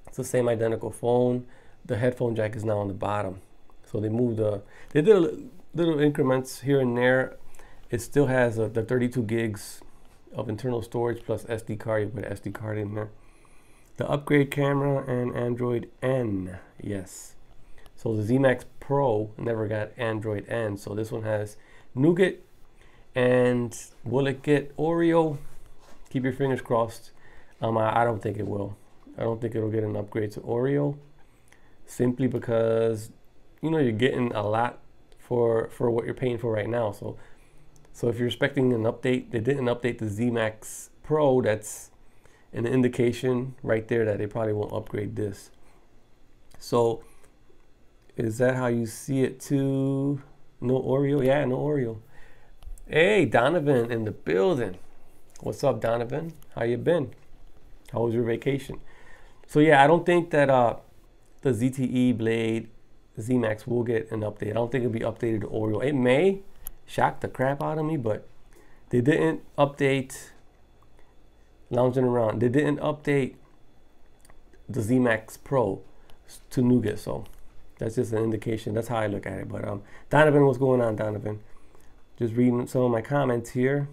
it's the same identical phone. The headphone jack is now on the bottom. So they moved they did little increments here and there. It still has the 32 gigs of internal storage plus SD card. You put an SD card in there. The upgrade camera and Android N, yes. So the Zmax Pro never got Android N. So this one has Nougat And will it get Oreo? Keep your fingers crossed. I don't think it will. I don't think it'll get an upgrade to Oreo, simply because, you know, you're getting a lot for what you're paying for right now. So if you're expecting an update, they didn't update the Zmax Pro. That's an indication right there that they probably won't upgrade this. So is that how you see it too? No Oreo? Yeah, no Oreo. Hey, Donovan in the building. What's up, Donovan? How you been? How was your vacation? So yeah, I don't think that the ZTE Blade Zmax will get an update. I don't think it'll be updated to Oreo. It may shock the crap out of me, but they didn't update lounging around. They didn't update the Zmax Pro to Nougat, so that's just an indication. That's how I look at it. But Donovan, what's going on, Donovan? Just reading some of my comments here.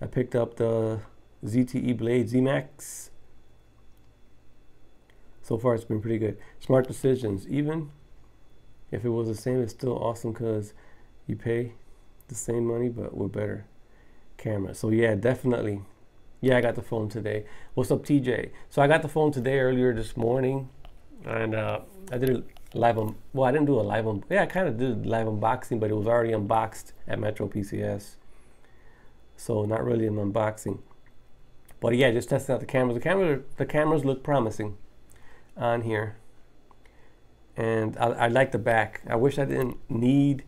I picked up the ZTE Blade Zmax. So far, it's been pretty good. Smart decisions. Even if it was the same, it's still awesome because you pay the same money, but with better camera. So yeah, definitely. Yeah, I got the phone today. What's up, TJ? So I got the phone today earlier this morning, and I did a live well, I didn't do a live yeah, I kind of did a live unboxing, but it was already unboxed at Metro PCS. So not really an unboxing. But yeah, just testing out the cameras. The cameras look promising on here. And I like the back. I wish I didn't need,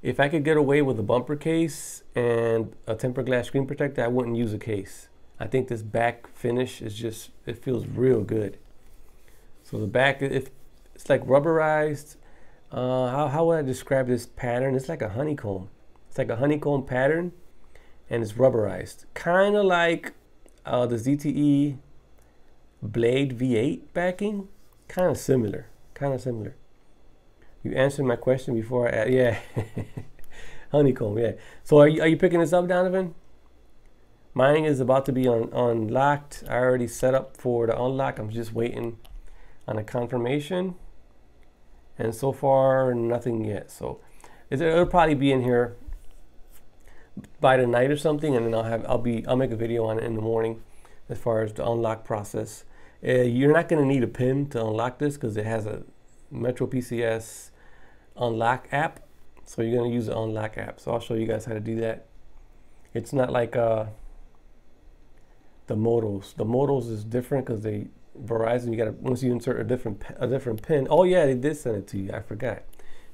if I could get away with a bumper case and a tempered glass screen protector, I wouldn't use a case. I think this back finish is just, it feels real good. So the back, it's like rubberized. How would I describe this pattern? It's like a honeycomb. It's like a honeycomb pattern, and it's rubberized. Kind of like the ZTE Blade V8 backing. Kind of similar. Kind of similar. You answered my question before I, yeah. Honeycomb, yeah. So are you picking this up, Donovan? Mine is about to be unlocked. I already set up for the unlock. I'm just waiting on a confirmation. And so far, nothing yet. So it'll probably be in here by the night or something, and then I'll make a video on it in the morning as far as the unlock process. You're not going to need a pin to unlock this because it has a Metro PCS unlock app. So you're going to use the unlock app. So I'll show you guys how to do that. It's not like the modals. The modals is different because Verizon, you gotta, once you insert a different pin. Oh yeah, they did send it to you. I forgot.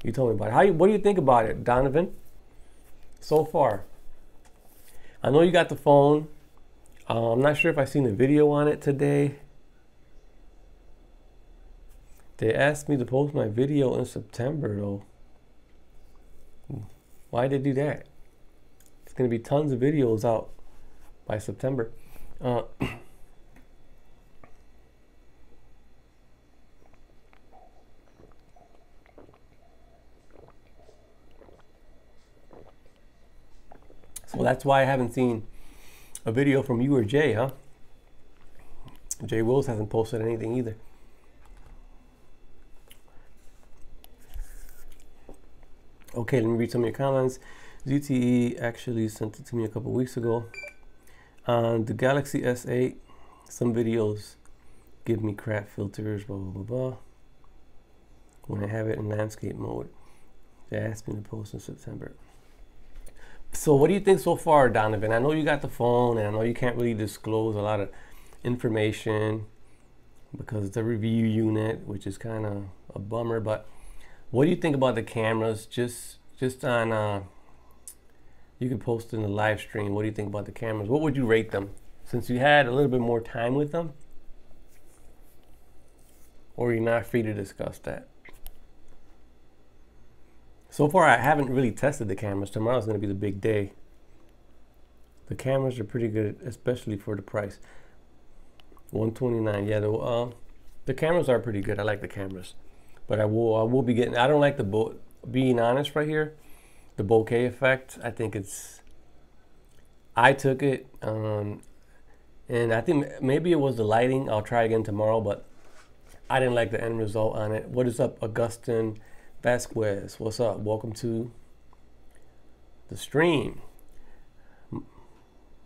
You told me about it. What do you think about it, Donovan? So far, I know you got the phone. I'm not sure if I've seen a video on it today. They asked me to post my video in September though. Why did they do that? It's gonna be tons of videos out by September. So that's why I haven't seen a video from you or Jay, huh? Jay Wills hasn't posted anything either. Okay, let me read some of your comments. ZTE actually sent it to me a couple weeks ago. On the Galaxy S8, some videos give me crap filters, blah, blah, blah, blah. When I have it in landscape mode, they asked me to post in September. So what do you think so far, Donovan? I know you got the phone, and I know you can't really disclose a lot of information because it's a review unit, which is kind of a bummer. But what do you think about the cameras? Just on, you can post in the live stream. What do you think about the cameras? What would you rate them? Since you had a little bit more time with them, or you're not free to discuss that? So far, I haven't really tested the cameras. Tomorrow's going to be the big day. The cameras are pretty good, especially for the price. $129. Yeah, the cameras are pretty good. I like the cameras, but I will be getting. I don't like the being honest right here. The bokeh effect. I think it's. I took it, and I think maybe it was the lighting. I'll try again tomorrow, but I didn't like the end result on it. What is up, Augustin Vasquez? What's up? Welcome to the stream.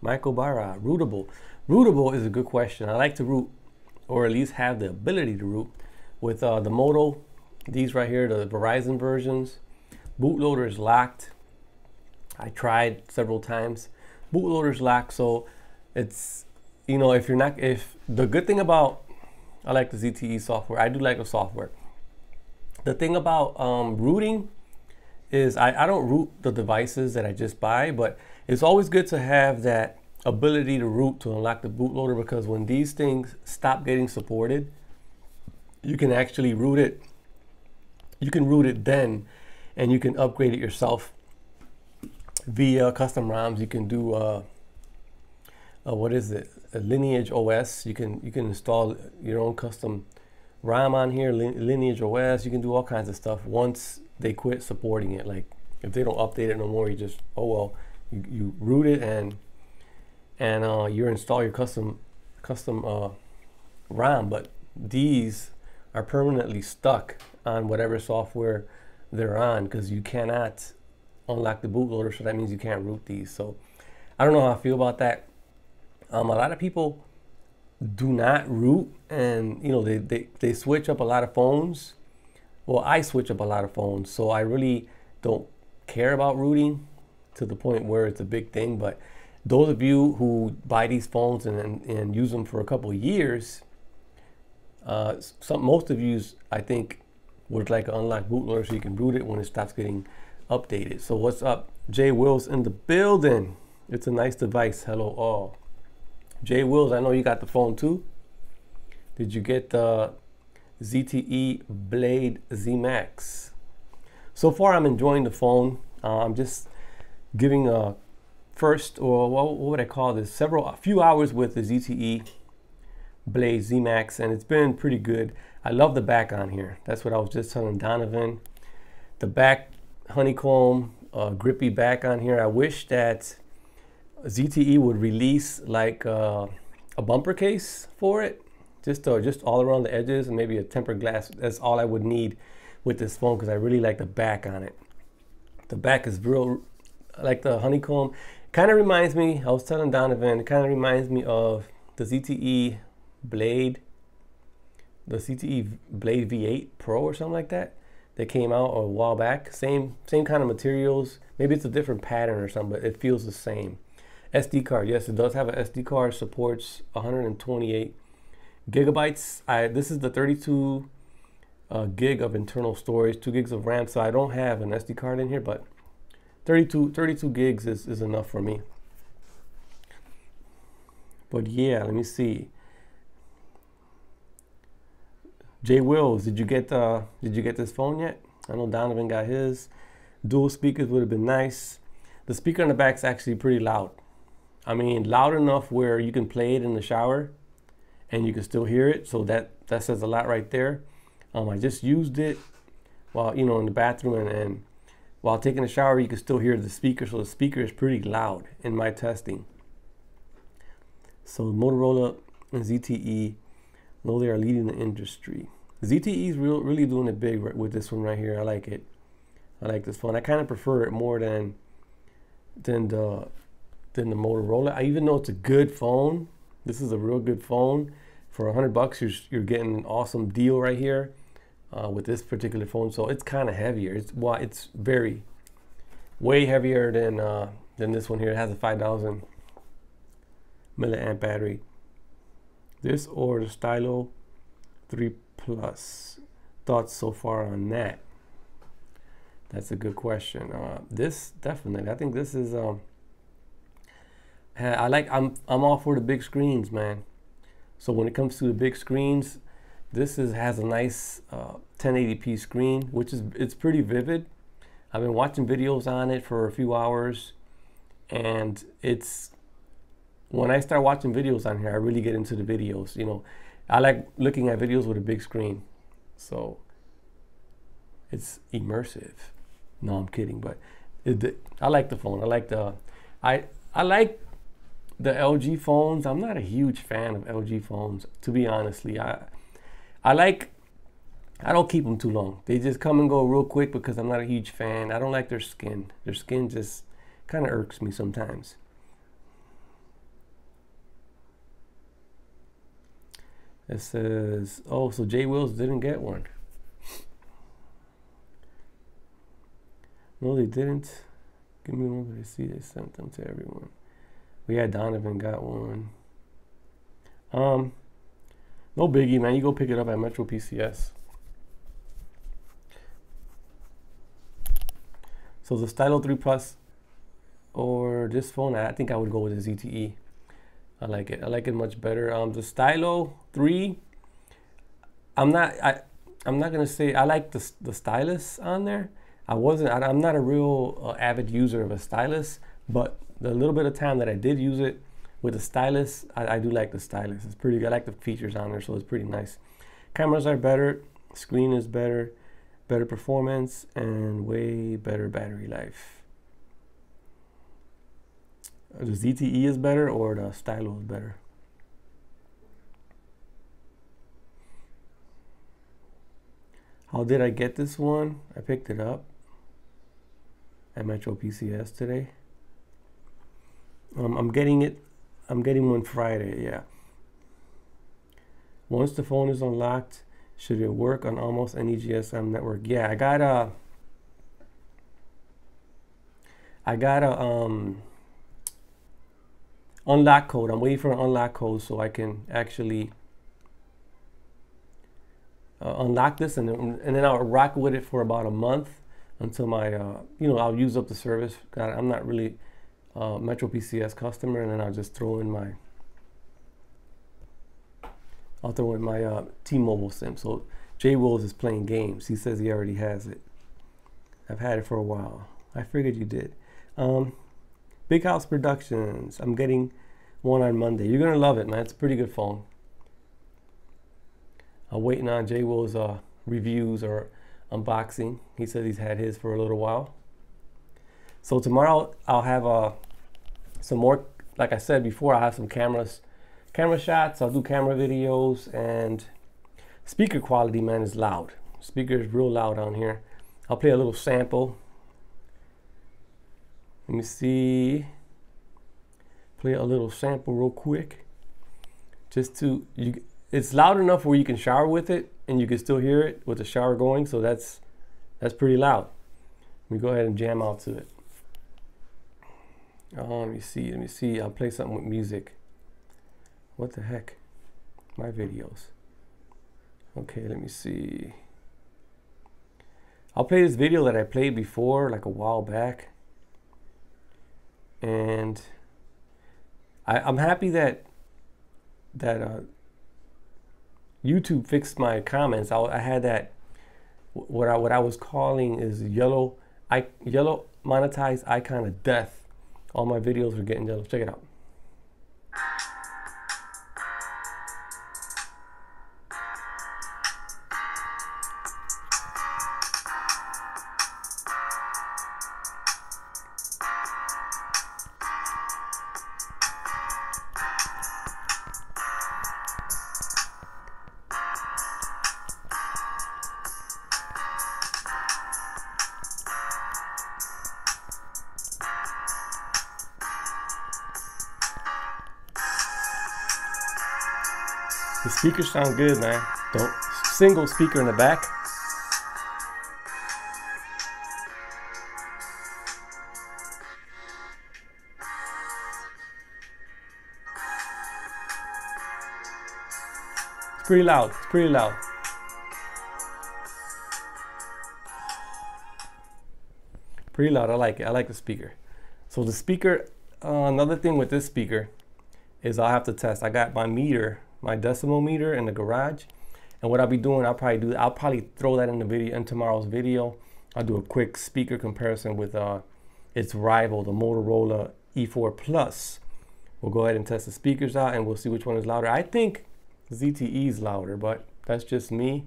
Michael Barra, rootable. Rootable is a good question. I like to root, or at least have the ability to root with the Moto. These right here, the Verizon versions. Bootloader is locked. I tried several times. Bootloader is locked, so it's, you know, if the good thing about, I like the ZTE software. I do like the software. The thing about rooting is I don't root the devices that I just buy, but it's always good to have that ability to root to unlock the bootloader, because when these things stop getting supported, you can actually root it. You can root it then, and you can upgrade it yourself via custom ROMs. You can do what is it? A Lineage OS. You can install your own custom ROM on here, Lineage OS. You can do all kinds of stuff once they quit supporting it. Like if they don't update it no more, you just, oh well, you root it and you install your custom ROM. But these are permanently stuck on whatever software they're on, because you cannot unlock the bootloader, so that means you can't root these. So I don't know how I feel about that. A lot of people do not root, and you know, they switch up a lot of phones. Well, I switch up a lot of phones, so I really don't care about rooting to the point where it's a big thing. But those of you who buy these phones and use them for a couple of years, most of you, I think, would like an unlock bootloader so you can root it when it stops getting updated. So what's up? Jay Wills in the building. It's a nice device. Hello all. Jay Wills, I know you got the phone too. Did you get the ZTE Blade Zmax? So far I'm enjoying the phone. I'm just giving a first, or what would I call this, a few hours with the ZTE Blade Zmax, and it's been pretty good. I love the back on here. That's what I was just telling Donovan. The back, honeycomb, grippy back on here. I wish that ZTE would release like a bumper case for it, just all around the edges, and maybe a tempered glass. That's all I would need with this phone, because I really like the back on it. The back is real, like the honeycomb. Kind of reminds me, I was telling Donovan, it kind of reminds me of the ZTE Blade, the ZTE Blade V8 Pro or something like that came out a while back. Same kind of materials. Maybe it's a different pattern or something, but it feels the same. SD card, yes, it does have an SD card. Supports 128 gigabytes. This is the 32 gig of internal storage, 2 gigs of RAM. So I don't have an SD card in here, but 32 gigs is enough for me. But yeah, let me see. Jay Wills, did you get this phone yet? I know Donovan got his. Dual speakers would have been nice. The speaker on the back is actually pretty loud. I mean, loud enough where you can play it in the shower and you can still hear it. So that says a lot right there. I just used it while, you know, in the bathroom, and while taking a shower, you can still hear the speaker. So the speaker is pretty loud in my testing. So Motorola and ZTE, know they are leading the industry. ZTE is really doing it big with this one right here. I like it. I like this phone. I kind of prefer it more than the Motorola. Even though it's a good phone, this is a real good phone. For $100, you're getting an awesome deal right here with this particular phone. So it's kind of heavier. It's way heavier than this one here. It has a 5,000 milliamp battery. This or the Stylo 3 Plus. Thoughts so far on that? That's a good question. This definitely. I think this is. I'm all for the big screens, man. So when it comes to the big screens, this has a nice 1080p screen, which it's pretty vivid. I've been watching videos on it for a few hours, and when I start watching videos on here, I really get into the videos. You know, I like looking at videos with a big screen, so it's immersive. No, I'm kidding, but I like the phone. I like the LG phones. I'm not a huge fan of LG phones, to be honestly. I don't keep them too long. They just come and go real quick because I'm not a huge fan. I don't like their skin. Their skin just Kind of irks me sometimes. It says, oh, so J Wills didn't get one. No, they didn't. Give me one, but I see they sent them to everyone. We had Donovan got one. No biggie, man. You go pick it up at Metro PCS. So the Stylo 3 Plus or this phone, I think I would go with the ZTE. I like it. I like it much better. The Stylo 3, I'm not gonna say I like the stylus on there. I'm not a real avid user of a stylus, but the little bit of time that I did use it with the stylus, I do like the stylus. It's pretty good. I like the features on there, so it's pretty nice. Cameras are better, screen is better, better performance, and way better battery life. The ZTE is better or the Stylo is better? How did I get this one? I picked it up at Metro PCS today. I'm getting one Friday, yeah. Once the phone is unlocked, should it work on almost any GSM network? Yeah, I got a unlock code. I'm waiting for an unlock code so I can actually unlock this, and then I'll rock with it for about a month until my I'll use up the service. I'm not really Metro PCS customer, and then I'll just throw in my T-Mobile SIM. So J Wills is playing games. He says he already has it. I've had it for a while. I figured you did. Big House Productions. I'm getting one on Monday. You're gonna love it, man. It's a pretty good phone. I'm waiting on J Will's reviews or unboxing. He says he's had his for a little while. So tomorrow I'll have some more. Like I said before, I have some camera shots. I'll do camera videos, and speaker quality, man, is loud. Speaker is real loud on here. I'll play a little sample. Let me see. Play a little sample real quick. It's loud enough where you can shower with it and you can still hear it with the shower going. So that's pretty loud. Let me go ahead and jam out to it. Let me see. I'll play something with music. What the heck? My videos. Okay, let me see. I'll play this video that I played before, like a while back. And I'm happy that YouTube fixed my comments. I had that what I was calling is yellow monetized icon of death. All my videos were getting yellow. Check it out. The speakers sound good, man. Single speaker in the back. It's pretty loud. It's pretty loud. Pretty loud. I like it. I like the speaker. So the speaker, another thing with this speaker is I'll have to test. I got my meter, my decimal meter in the garage, and what I'll be doing, I'll probably throw that in the video, in tomorrow's video. I'll do a quick speaker comparison with its rival, the Motorola E4 Plus. We'll go ahead and test the speakers out, and we'll see which one is louder. I think ZTE is louder, but that's just me.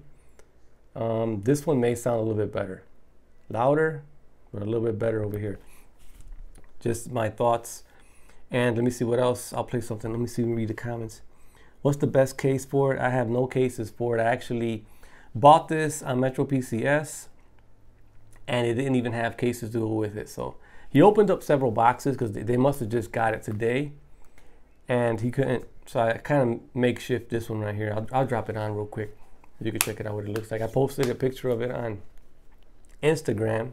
This one may sound a little bit better, louder, but a little bit better over here. Just my thoughts. And let me see what else. I'll play something. Let me see. Read the comments. What's the best case for it? I have no cases for it. I actually bought this on Metro PCS, and it didn't even have cases to go with it. So He opened up several boxes because they must have just got it today, and he couldn't. So I kind of makeshift this one right here. I'll drop it on real quick. You can check it out what it looks like. I posted a picture of it on Instagram.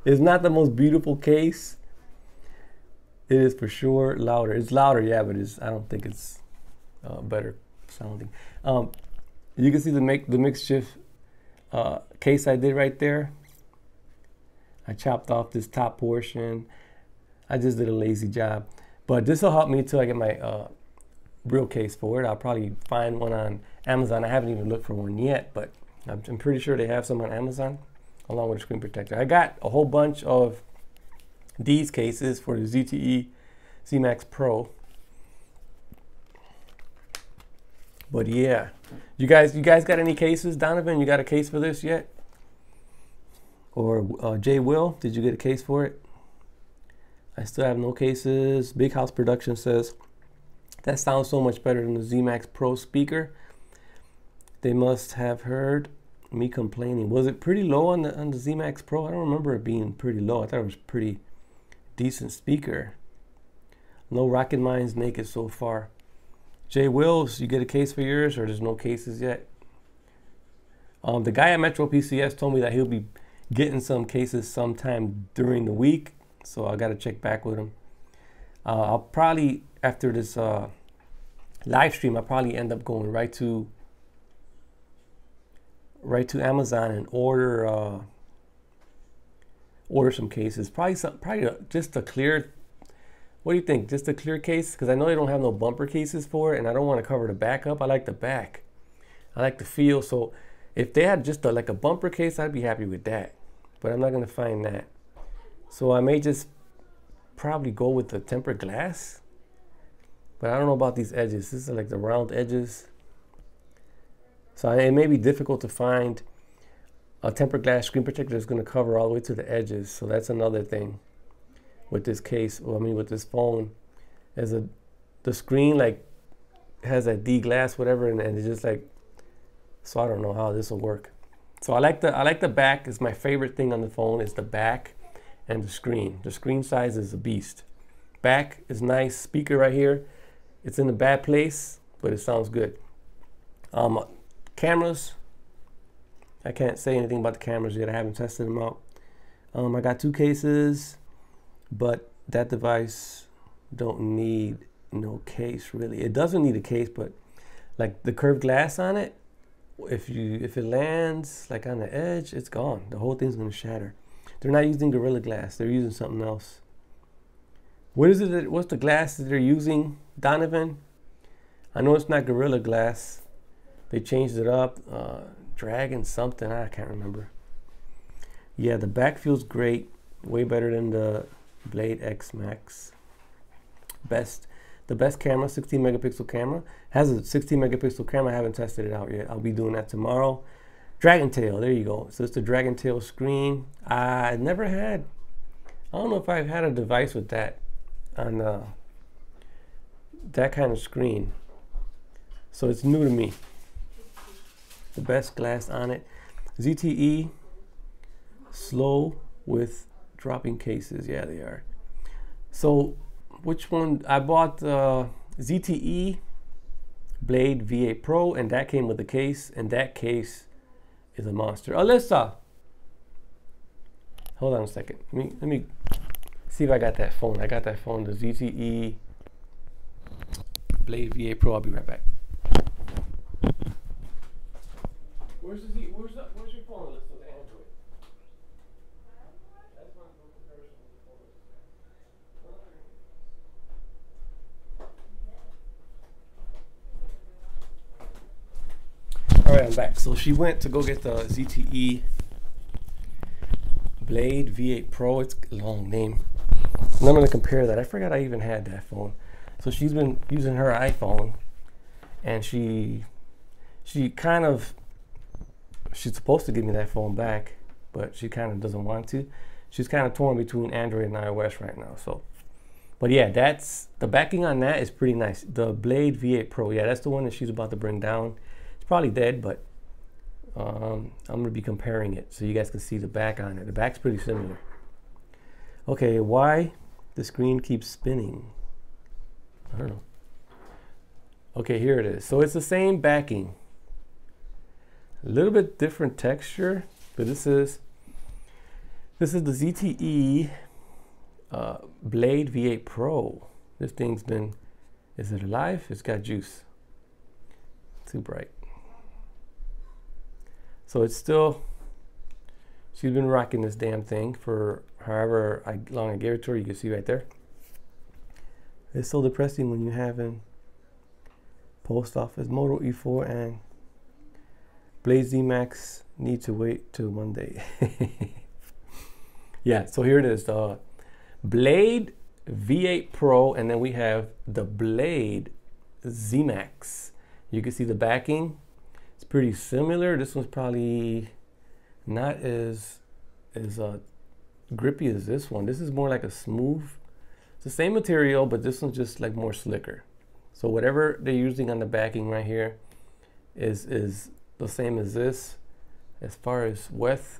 It's not the most beautiful case. It is for sure louder. It's louder, yeah, but I don't think it's better sounding. You can see the makeshift case I did right there. I chopped off this top portion. I just did a lazy job. But this will help me until I get my real case for it. I'll probably find one on Amazon. I haven't even looked for one yet, but I'm pretty sure they have some on Amazon along with a screen protector. I got a whole bunch of these cases for the ZTE Zmax Pro. But yeah, you guys got any cases? Donovan, you got a case for this yet? Or Jay Will, did you get a case for it? I still have no cases. Big House Production says, that sounds so much better than the Zmax Pro speaker. They must have heard me complaining. Was it pretty low on the Zmax Pro? I don't remember it being pretty low. I thought it was pretty decent speaker. No rocket mines naked so far. Jay Wills, you get a case for yours, or there's no cases yet? The guy at Metro PCS told me that he'll be getting some cases sometime during the week, so I got to check back with him. I'll probably, after this live stream, I'll probably end up going right to Amazon and order some cases. Probably just a clear. What do you think? Just a clear case? Because I know they don't have no bumper cases for it, and I don't want to cover the back up. I like the back. I like the feel. So if they had just like a bumper case, I'd be happy with that. But I'm not going to find that. So I may just probably go with the tempered glass. But I don't know about these edges. This is like the round edges. So it may be difficult to find a tempered glass screen protector that's going to cover all the way to the edges. So that's another thing with this case. Well, I mean, with this phone, the screen like has that D glass, whatever, and it's just like, so I don't know how this will work. So I like the back. Is my favorite thing on the phone is the back and the screen. The screen size is a beast. Back is nice. Speaker right here. It's in a bad place, but it sounds good. Cameras. I can't say anything about the cameras yet. I haven't tested them out. I got 2 cases, but that device don't need no case really. It doesn't need a case, but like the curved glass on it, if it lands like on the edge, it's gone. The whole thing's gonna shatter. They're not using Gorilla Glass. They're using something else. What is it? What's the glass that they're using, Donovan? I know it's not Gorilla Glass. They changed it up. Dragon something. I can't remember. Yeah, the back feels great. Way better than the Blade X Max. The best camera, 16 megapixel camera. Has a 16 megapixel camera. I haven't tested it out yet. I'll be doing that tomorrow. Dragon Tail, there you go. So it's the Dragon Tail screen. I never had, I don't know if I've had a device with that on that kind of screen. So it's new to me. The best glass on it. ZTE, slow with dropping cases. Yeah, they are. So which one? I bought ZTE Blade V8 Pro, and that came with a case, and that case is a monster. Alyssa, hold on a second. Let me see if I got that phone. I got that phone, the ZTE Blade V8 Pro. I'll be right back. Where's your phone, Alyssa? The Android. That's my comparison with the phone. All right, I'm back. So she went to go get the ZTE Blade V8 Pro. It's a long name. And I'm going to compare that. I forgot I even had that phone. So she's been using her iPhone, and she's supposed to give me that phone back, but she kind of doesn't want to. She's kind of torn between Android and iOS right now. So, but yeah, that's the backing on that is pretty nice. The Blade V8 Pro, yeah, that's the one that she's about to bring down. It's probably dead, but I'm gonna be comparing it so you guys can see the back on it. The back's pretty similar. Okay, why the screen keeps spinning? I don't know. Okay, here it is. So it's the same backing. A little bit different texture, but this is the ZTE Blade V8 Pro. This thing's been, is it alive? It's got juice. Too bright. So it's still, she's been rocking this damn thing for however long I gave it to her. You can see right there. It's so depressing when you're having post office Moto E4 and Blade Zmax need to wait till Monday. Yeah, so here it is, the Blade V8 Pro, and then we have the Blade Zmax. You can see the backing. It's pretty similar. This one's probably not as grippy as this one. This is more like a smooth. It's the same material, but this one's just like more slicker. So whatever they're using on the backing right here is the same as this. As far as width,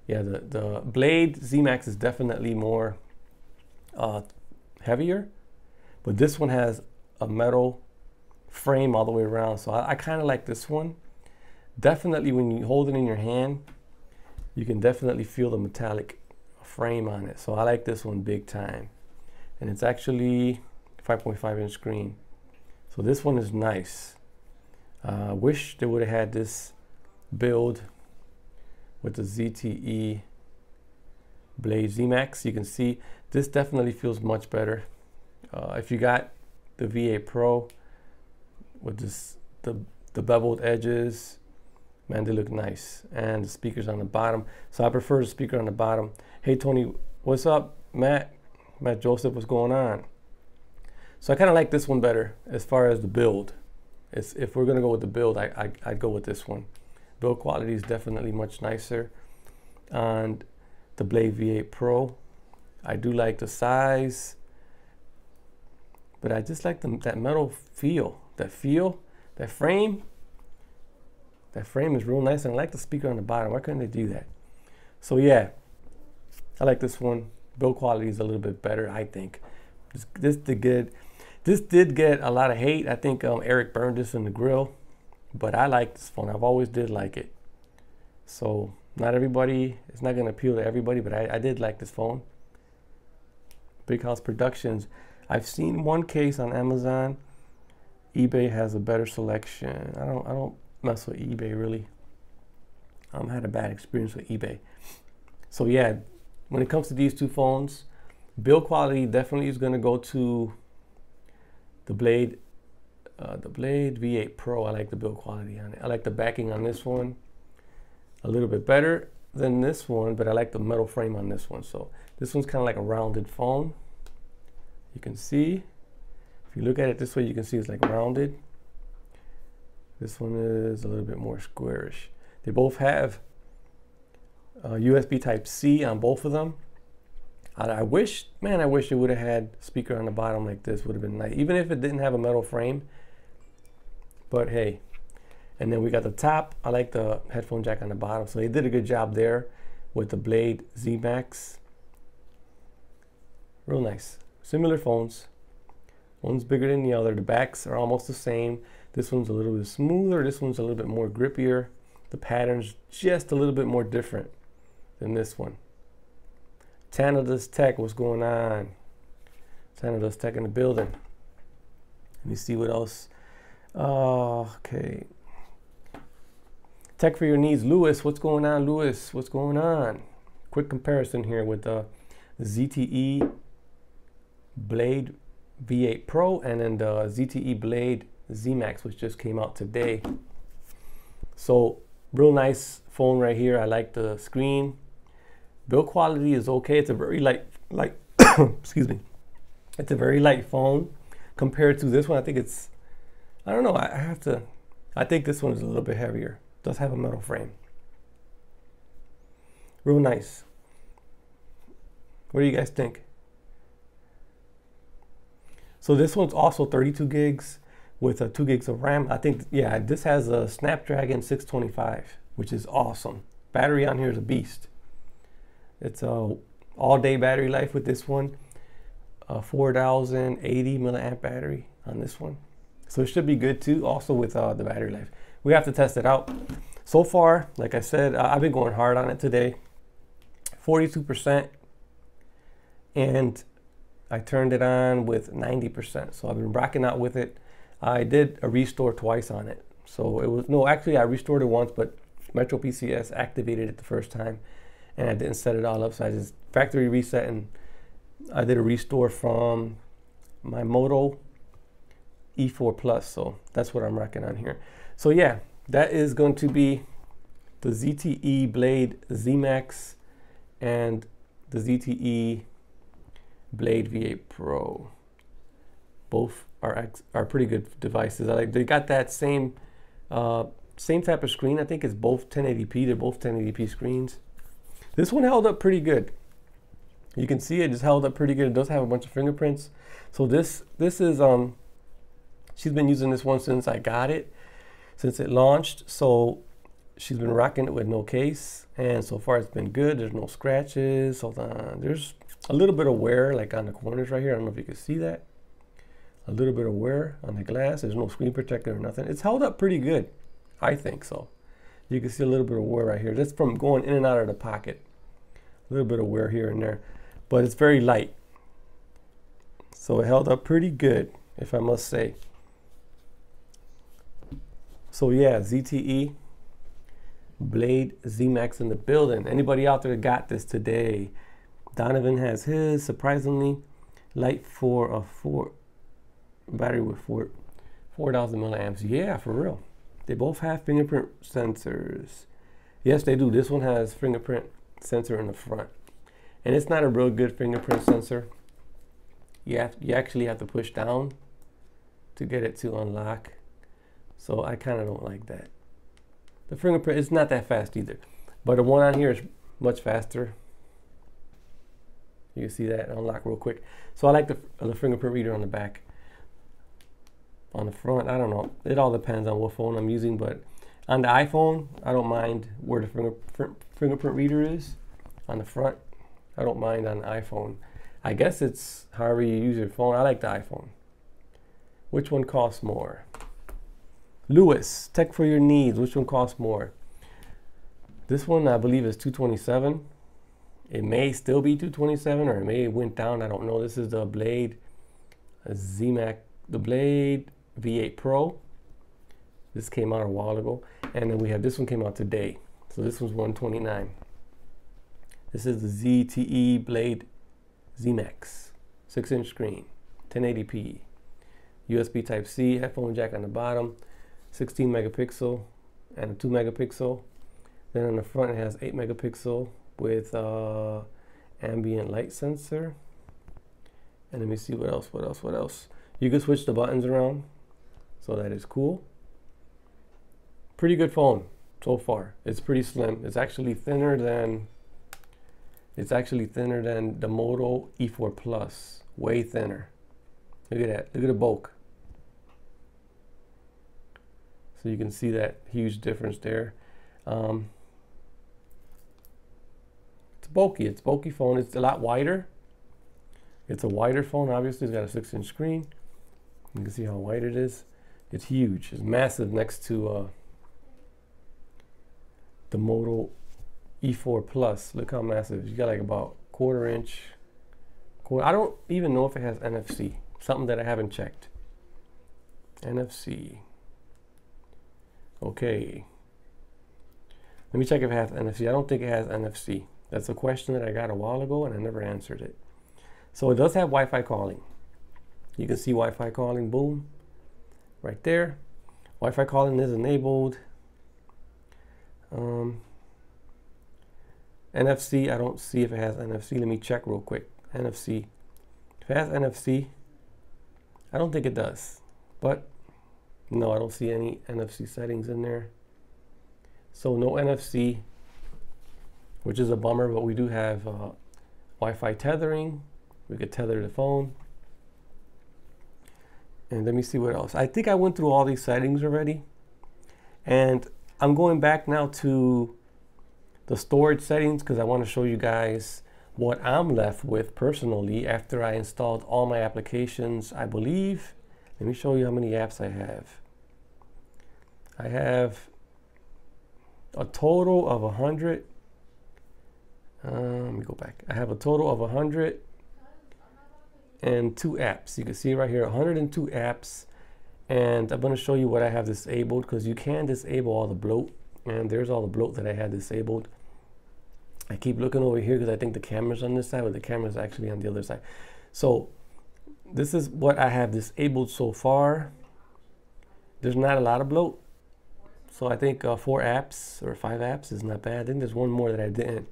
yeah, the Blade Zmax is definitely more heavier, but this one has a metal frame all the way around. So I kind of like this one. Definitely when you hold it in your hand, you can definitely feel the metallic frame on it. So I like this one big time. And it's actually 5.5-inch screen. So this one is nice. Wish they would have had this build with the ZTE Blade Zmax. You can see this definitely feels much better. If you got the V8 Pro with this, the beveled edges, man, they look nice. And the speakers on the bottom. So I prefer the speaker on the bottom. Hey Tony, what's up? Matt Joseph, what's going on? So I kind of like this one better as far as the build. If we're gonna go with the build, I'd go with this one. Build quality is definitely much nicer on the Blade V8 Pro. I do like the size, but I just like that metal feel. That frame is real nice, and I like the speaker on the bottom. Why couldn't they do that? So yeah, I like this one. Build quality is a little bit better, I think. This did get a lot of hate. I think Eric burned this in the grill, but I like this phone. I've always did like it. So not everybody, it's not gonna appeal to everybody, but I did like this phone. Big House Productions. I've seen one case on Amazon. eBay has a better selection. I don't mess with eBay really. I had a bad experience with eBay. So yeah, when it comes to these two phones, build quality definitely is gonna go to the Blade V8 Pro. I like the build quality on it. I like the backing on this one a little bit better than this one, but I like the metal frame on this one. So this one's kind of like a rounded phone. You can see, if you look at it this way, you can see it's like rounded. This one is a little bit more squarish. They both have USB Type-C on both of them. I wish it would have had speaker on the bottom like this. Would have been nice, even if it didn't have a metal frame. But hey, and then we got the top. I like the headphone jack on the bottom, so they did a good job there with the Blade Zmax. Real nice. Similar phones. One's bigger than the other. The backs are almost the same. This one's a little bit smoother. This one's a little bit more grippier. The pattern's just a little bit more different than this one. Tanada's Tech, what's going on? Tanada's Tech in the building. Let me see what else. Okay. Tech for your needs. Lewis, what's going on, Lewis? What's going on? Quick comparison here with the ZTE Blade V8 Pro and then the ZTE Blade Zmax, which just came out today. So real nice phone right here. I like the screen. Build quality is okay. It's a very light excuse me. It's a very light phone compared to this one. I think it's, I don't know. I think this one is a little bit heavier. It does have a metal frame. Real nice. What do you guys think? So this one's also 32 gigs with 2 gigs of RAM. I think, yeah, this has a Snapdragon 625, which is awesome. Battery on here is a beast. It's all day battery life with this one. 4080 milliamp battery on this one. So it should be good too, also with the battery life. We have to test it out. So far, like I said, I've been going hard on it today. 42%, and I turned it on with 90%. So I've been rocking out with it. I did a restore twice on it. So it was, no, actually I restored it once, but Metro PCS activated it the first time and I didn't set it all up. So I just factory reset and I did a restore from my Moto E4 Plus. So that's what I'm rocking on here. So yeah, that is going to be the ZTE Blade Zmax and the ZTE Blade V8 Pro. Both are pretty good devices. They got that same type of screen. I think it's both 1080p. They're both 1080p screens. This one held up pretty good. You can see it just held up pretty good. It does have a bunch of fingerprints. So this is she's been using this one since I got it, since it launched. So she's been rocking it with no case, and so far it's been good. There's no scratches. Hold on, there's a little bit of wear like on the corners right here. I don't know if you can see that. A little bit of wear on the glass. There's no screen protector or nothing. It's held up pretty good, I think so. You can see a little bit of wear right here. That's from going in and out of the pocket. A little bit of wear here and there, but it's very light. So it held up pretty good, if I must say. So yeah, ZTE Blade Zmax in the building. Anybody out there got this today? Donovan has his, surprisingly light for a battery with 4,000 milliamps. Yeah, for real. They both have fingerprint sensors. Yes, they do. This one has fingerprint sensor in the front, and it's not a real good fingerprint sensor. You actually have to push down to get it to unlock. So I kind of don't like that. The fingerprint is not that fast either, but the one on here is much faster. You can see that unlock real quick. So I like the fingerprint reader on the back. On the front, I don't know. It all depends on what phone I'm using, but on the iPhone, I don't mind where the fingerprint reader is. On the front, I don't mind on the iPhone. I guess it's however you use your phone. I like the iPhone. Which one costs more? Lewis, tech for your needs. Which one costs more? This one, I believe, is $227. It may still be $227, or it may have went down. I don't know. This is the Blade Zmax, the Blade V8 Pro. This came out a while ago, and then we have this one came out today. So this one's $129. This is the ZTE Blade Zmax, 6-inch screen, 1080p, USB Type-C, headphone jack on the bottom, 16 megapixel and a 2 megapixel. Then on the front it has 8 megapixel with ambient light sensor. And let me see what else. You can switch the buttons around, so that is cool. Pretty good phone so far. It's pretty slim. It's actually thinner than the Moto E4 Plus. Way thinner. Look at that. Look at the bulk. So you can see that huge difference there. It's bulky. It's a bulky phone. It's a lot wider. It's a wider phone. Obviously, it's got a 6-inch screen. You can see how wide it is. It's huge. It's massive next to the Moto E4 Plus. Look how massive. You got like about 1/4 inch. I don't even know if it has NFC. Something that I haven't checked. NFC. Okay. Let me check if it has NFC. I don't think it has NFC. That's a question that I got a while ago and I never answered it. So it does have Wi-Fi calling. You can see Wi-Fi calling, boom, right there. Wi-Fi calling is enabled. NFC, I don't see if it has NFC. Let me check real quick. NFC. If it has NFC, I don't think it does. But no, I don't see any NFC settings in there. So no NFC, which is a bummer, but we do have Wi-Fi tethering. We could tether the phone. And let me see what else. I think I went through all these settings already. And I'm going back now to the storage settings because I want to show you guys what I'm left with personally after I installed all my applications, I believe, let me show you how many apps I have. I have a total of 100. Let me go back. I have a total of 102 apps. You can see right here, 102 apps. And I'm going to show you what I have disabled, because you can disable all the bloat. And there's all the bloat that I had disabled. I keep looking over here because I think the camera's on this side, but the camera's actually on the other side. So this is what I have disabled so far. There's not a lot of bloat. So I think 4 apps or 5 apps is not bad. I think there's one more that I didn't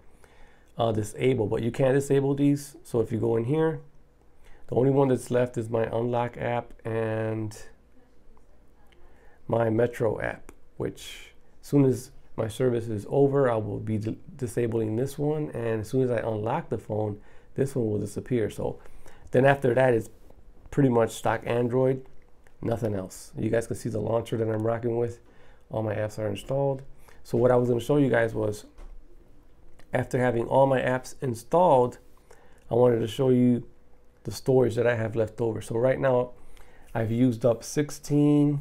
disable, but you can't disable these. So if you go in here, the only one that's left is my Unlock app and my Metro app, which as soon as my service is over, I will be disabling this one. And as soon as I unlock the phone, this one will disappear. So then after that, it's pretty much stock Android, nothing else. You guys can see the launcher that I'm rocking with. All my apps are installed. So what I was going to show you guys was, after having all my apps installed, I wanted to show you the storage that I have left over. So right now I've used up 16.69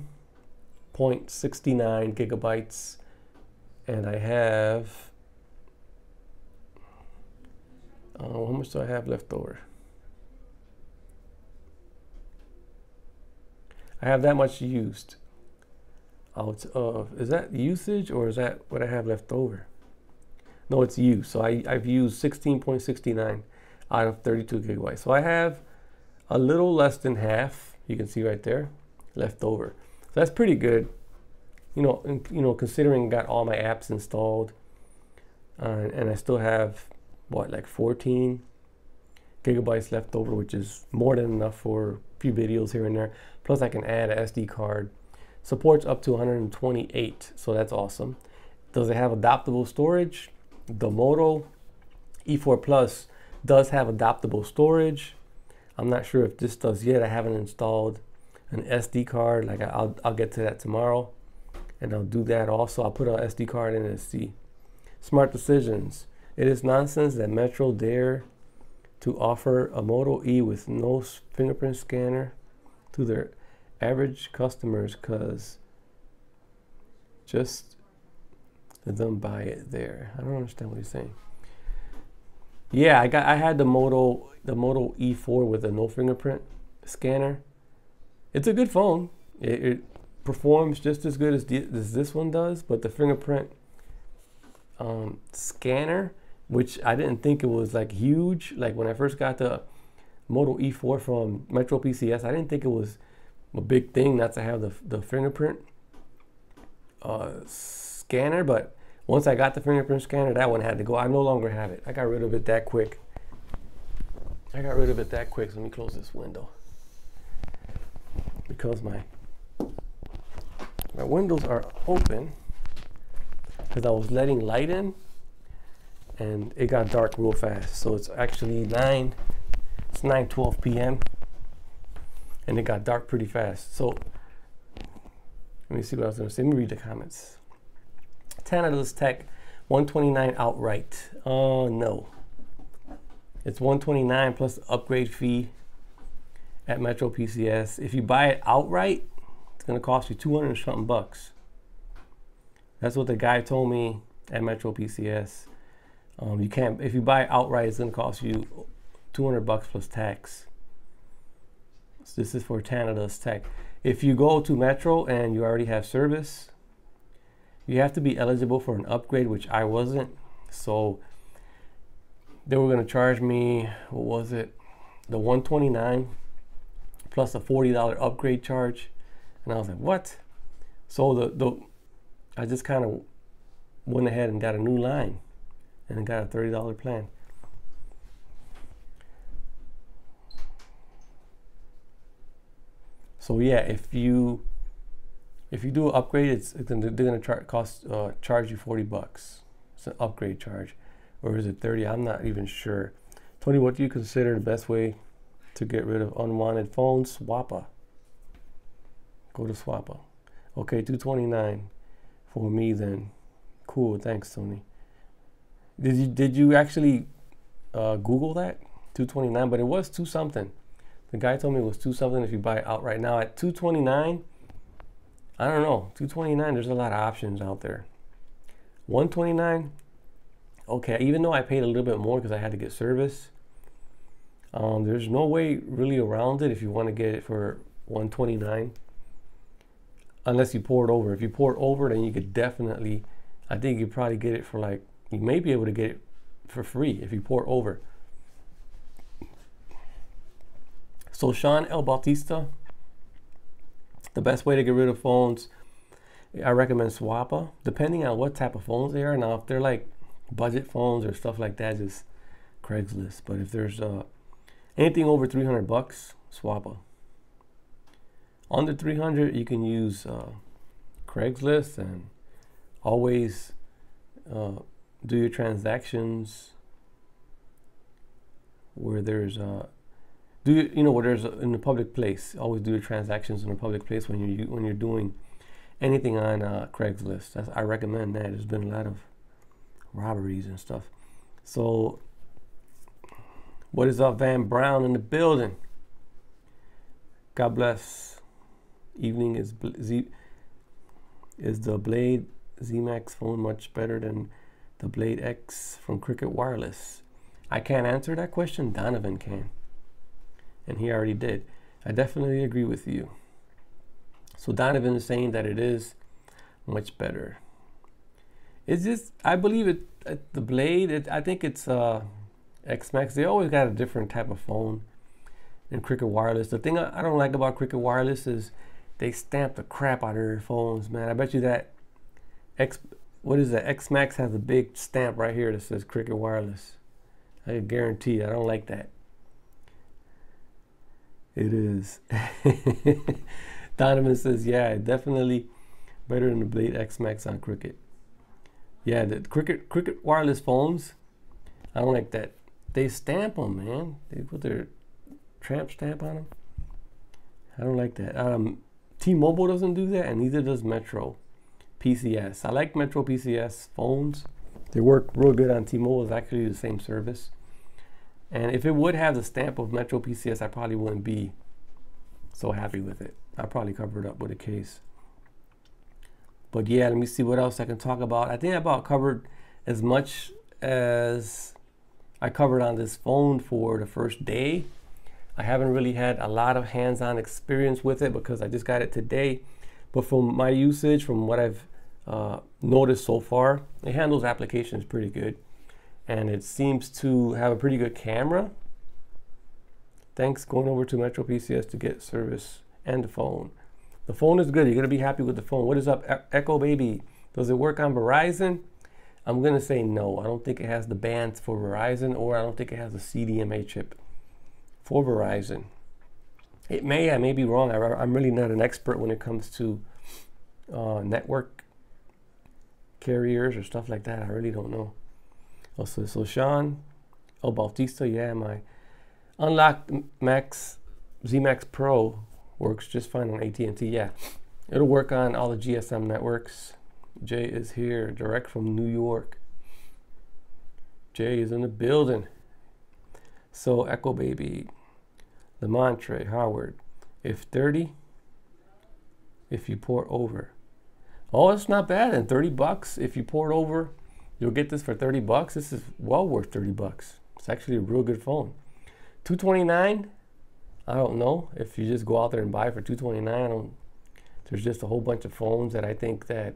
gigabytes, and I have how much do I have left over? I have that much used out of, is that usage or is that what I have left over? No, it's used. So I've used 16.69 out of 32 gigabytes. So I have a little less than half, you can see right there, left over. So that's pretty good. Considering I got all my apps installed, and I still have what, like 14 gigabytes left over, which is more than enough for a few videos here and there. Plus I can add an SD card. Supports up to 128, so that's awesome. Does it have adaptable storage? The Moto E4 Plus does have adaptable storage. I'm not sure if this does yet. I haven't installed an SD card. Like I'll get to that tomorrow, and I'll do that also. I'll put an SD card in and see. Smart decisions. It is nonsense that Metro dare to offer a Moto E with no fingerprint scanner to their average customers, because just let them buy it there. I don't understand what he's saying. Yeah, I had the Moto E4 with a no fingerprint scanner. It's a good phone. It performs just as good as this one does, but the fingerprint scanner, which I didn't think it was like huge. Like when I first got the Moto E4 from Metro PCS, I didn't think it was a big thing not to have the fingerprint scanner, but once I got the fingerprint scanner, that one had to go. I no longer have it. I got rid of it that quick. So let me close this window, because my windows are open because I was letting light in, and it got dark real fast. So it's actually 9:12 p.m. and it got dark pretty fast. So let me see what I was going to say. Let me read the comments. Tantalus Tech 129 outright. No. It's 129 plus upgrade fee at Metro PCS. If you buy it outright, it's going to cost you 200 and something bucks. That's what the guy told me at Metro PCS. You can't, if you buy it outright, it's going to cost you 200 bucks plus tax. So this is for Tantalus Tech. If you go to Metro and you already have service, you have to be eligible for an upgrade, which I wasn't. So they were going to charge me, what was it? The 129 plus a $40 upgrade charge. And I was like, what? So I just kind of went ahead and got a new line and got a $30 plan. So yeah, if you do an upgrade, they're gonna charge you 40 bucks. It's an upgrade charge, or is it 30? I'm not even sure. Tony, what do you consider the best way to get rid of unwanted phones? Swappa. Go to Swappa. Okay, 229 for me then. Cool, thanks, Tony. Did you actually Google that 229, but it was 2 something. The guy told me it was 2 something if you buy it outright. Now at 229, I don't know. 229, there's a lot of options out there. 129, okay. Even though I paid a little bit more because I had to get service, there's no way really around it if you want to get it for 129, unless you pour it over. If you pour it over, then you could definitely, I think you probably get it for like, you may be able to get it for free if you pour it over. So Sean El Bautista, the best way to get rid of phones, I recommend Swappa, depending on what type of phones they are. Now, if they're like budget phones or stuff like that, just Craigslist. But if there's anything over 300 bucks, Swappa. Under 300, you can use Craigslist, and always do your transactions where there's where there's in a public place. Always do your transactions in a public place when you're doing anything on Craigslist. I recommend that. There's been a lot of robberies and stuff. So, what is up, Van Brown in the building? God bless. Evening is the Blade Zmax phone much better than the Blade X from Cricket Wireless? I can't answer that question. Donovan can, and he already did. I definitely agree with you. So Donovan is saying that it is much better. It's just, I believe it, the Blade, I think it's X-Max. They always got a different type of phone than Cricket Wireless. The thing I don't like about Cricket Wireless is they stamp the crap out of their phones, man. I bet you that X-Max has a big stamp right here that says Cricket Wireless. I guarantee I don't like that. It is. Donovan says, yeah, definitely better than the Blade X-Max on Cricket. Yeah, the Cricket Wireless phones, I don't like that. They stamp them, man. They put their tramp stamp on them. I don't like that. T-Mobile doesn't do that, and neither does Metro PCS. I like Metro PCS phones. They work real good on T-Mobile. It's actually the same service. And if it would have the stamp of Metro PCS, I probably wouldn't be so happy with it. I'd probably cover it up with a case. But yeah, let me see what else I can talk about. I think I about covered as much as I covered on this phone for the first day. I haven't really had a lot of hands-on experience with it because I just got it today. But from my usage, from what I've noticed so far, it handles applications pretty good. And it seems to have a pretty good camera. Thanks, going over to Metro PCS to get service and the phone. The phone is good. You're going to be happy with the phone. What is up, Echo Baby? Does it work on Verizon? I'm going to say no. I don't think it has the bands for Verizon, or I don't think it has a CDMA chip for Verizon. It may, I may be wrong. I'm really not an expert when it comes to network carriers or stuff like that. I really don't know. Also, so Sean El Bautista, yeah, my unlocked Zmax Pro works just fine on AT&T. Yeah, it'll work on all the GSM networks. Jay is here, direct from New York. Jay is in the building. So Echo Baby, Lamontre, Howard, if 30, if you pour over. Oh, it's not bad. And 30 bucks if you pour it over, you'll get this for 30 bucks. This is well worth 30 bucks. It's actually a real good phone. 229. I don't know if you just go out there and buy for 229. There's just a whole bunch of phones that I think that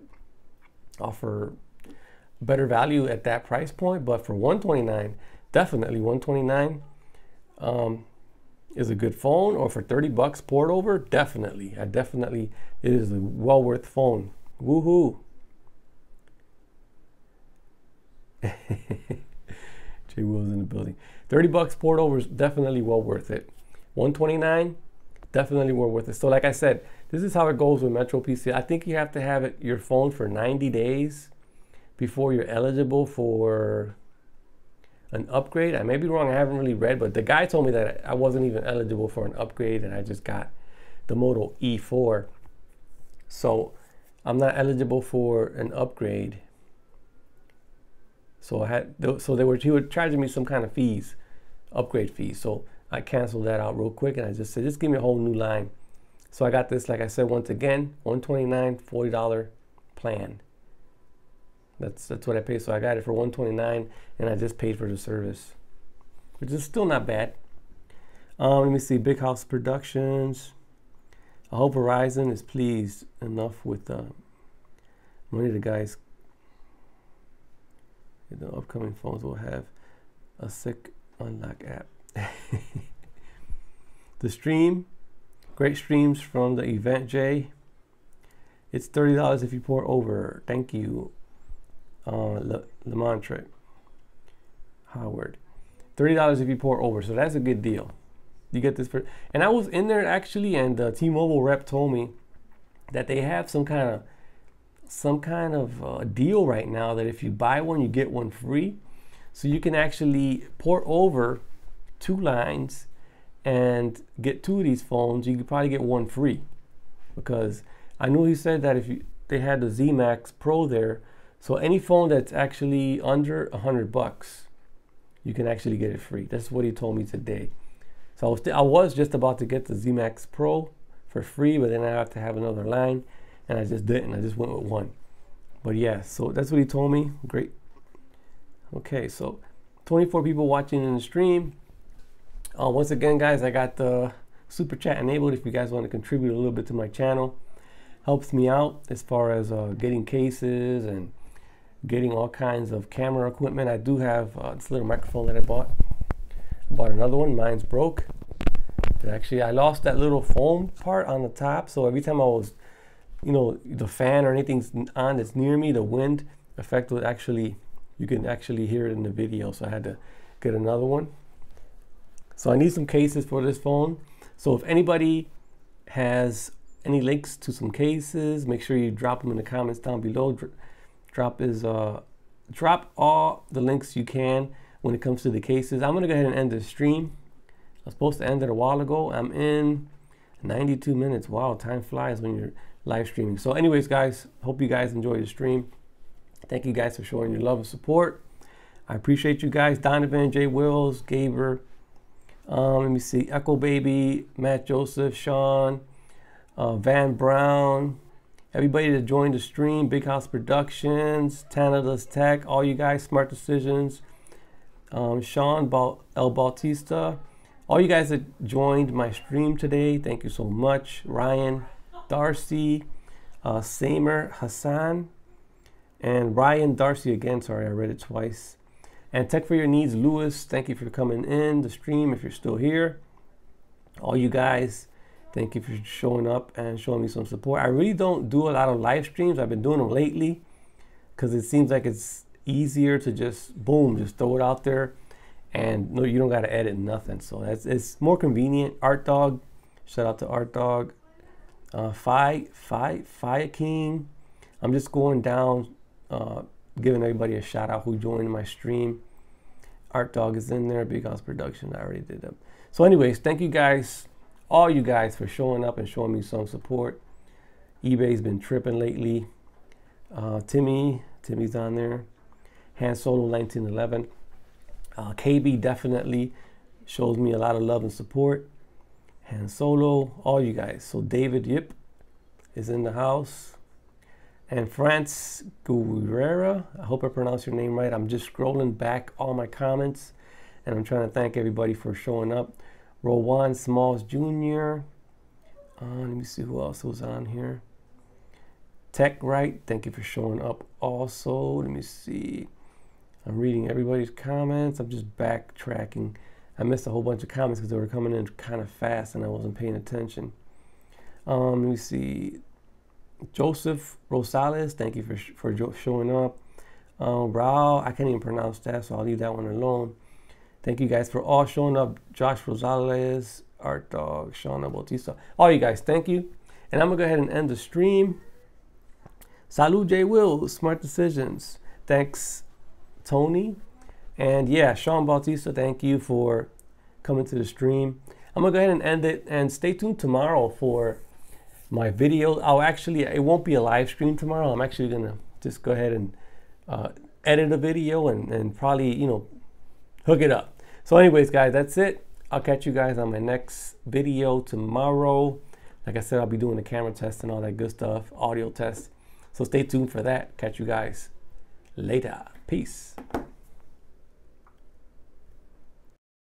offer better value at that price point. But for 129, definitely 129 is a good phone. Or for 30 bucks poured over, definitely. It is a well worth phone. Woohoo! Jay Will's in the building. 30 bucks poured over is definitely well worth it. 129, definitely well worth it. So like I said, this is how it goes with Metro PC. I think you have to have your phone for 90 days before you're eligible for an upgrade. I may be wrong, I haven't really read, but the guy told me that I wasn't even eligible for an upgrade and I just got the Moto E4. So I'm not eligible for an upgrade So he were charging me some kind of fees, upgrade fees. So I canceled that out real quick, and I just said, just give me a whole new line. So I got this, like I said, once again, $129, $40 plan. That's what I paid. So I got it for $129, and I just paid for the service, which is still not bad. Let me see, Big House Productions. I hope Verizon is pleased enough with money the guys. The upcoming phones will have a sick unlock app. The stream, great streams from the event, Jay. It's $30 if you pour over. Thank you, Lamontre Howard. $30 if you pour over, so that's a good deal. You get this for, and I was in there actually, and the T-Mobile rep told me that they have some kind of deal right now that if you buy one, you get one free. So you can actually port over 2 lines and get 2 of these phones. You could probably get one free, because I knew he said that if they had the Zmax Pro there, so any phone that's actually under $100, you can actually get it free. That's what he told me today. So I was just about to get the Zmax Pro for free, but then I have to have another line, and I just didn't. I just went with one. But yeah, so that's what he told me. Great. Okay, so 24 people watching in the stream. Once again, guys, I got the super chat enabled if you guys want to contribute a little bit to my channel. Helps me out as far as getting cases and getting all kinds of camera equipment. I do have this little microphone that I bought. I bought another one. Mine's broke. But actually, I lost that little foam part on the top. So every time I was, the fan or anything's on that's near me, the wind effect would actually, you can actually hear it in the video. So I had to get another one. So I need some cases for this phone. So if anybody has any links to some cases, make sure you drop them in the comments down below. Drop all the links you can when it comes to the cases. I'm gonna go ahead and end the stream. I was supposed to end it a while ago. I'm in 92 minutes. Wow, time flies when you're live streaming. So anyways, guys, hope you guys enjoy the stream. Thank you guys for showing your love and support. I appreciate you guys. Donovan, Jay Wills, Gaber, let me see, Echo Baby, Matt Joseph, Sean, Van Brown, everybody that joined the stream, Big House Productions, Tanada's Tech, all you guys, Smart Decisions, Sean El Bautista, all you guys that joined my stream today, thank you so much. Ryan, Darcy, Samer, Hassan, and Ryan Darcy again, sorry, I read it twice. And Tech for Your Needs, Lewis, thank you for coming in the stream if you're still here. All you guys, thank you for showing up and showing me some support. I really don't do a lot of live streams. I've been doing them lately because it seems like it's easier to just, boom, just throw it out there. And no, you don't got to edit nothing. So it's more convenient. Art Dog, shout out to Art Dog. Fire King. I'm just going down, giving everybody a shout out who joined my stream. Art Dog is in there. Big House Production, I already did them. So anyways, thank you guys, all you guys, for showing up and showing me some support. eBay's been tripping lately. Timmy's on there. Han Solo 1911. KB definitely shows me a lot of love and support. Han Solo, all you guys. So David Yip is in the house. And France Guerrera, I hope I pronounced your name right. I'm just scrolling back all my comments, and I'm trying to thank everybody for showing up. Rowan Smalls Jr. Let me see who else was on here. Tech Right, thank you for showing up also. Let me see. I'm reading everybody's comments. I'm just backtracking. I missed a whole bunch of comments because they were coming in kind of fast and I wasn't paying attention. Let me see. Joseph Rosales, thank you for showing up. Raul, I can't even pronounce that, so I'll leave that one alone. Thank you guys for all showing up. Josh Rosales, Art Dog, Shauna Bautista, all you guys, thank you. And I'm gonna go ahead and end the stream. Salud J. Will, Smart Decisions. Thanks, Tony. And yeah, Sean Bautista, thank you for coming to the stream. I'm gonna go ahead and end it, and stay tuned tomorrow for my video. It won't be a live stream tomorrow. I'm actually gonna just go ahead and edit a video and probably, you know, hook it up. So anyways, guys, that's it. I'll catch you guys on my next video tomorrow. Like I said, I'll be doing the camera test and all that good stuff, audio test. So stay tuned for that. Catch you guys later. Peace.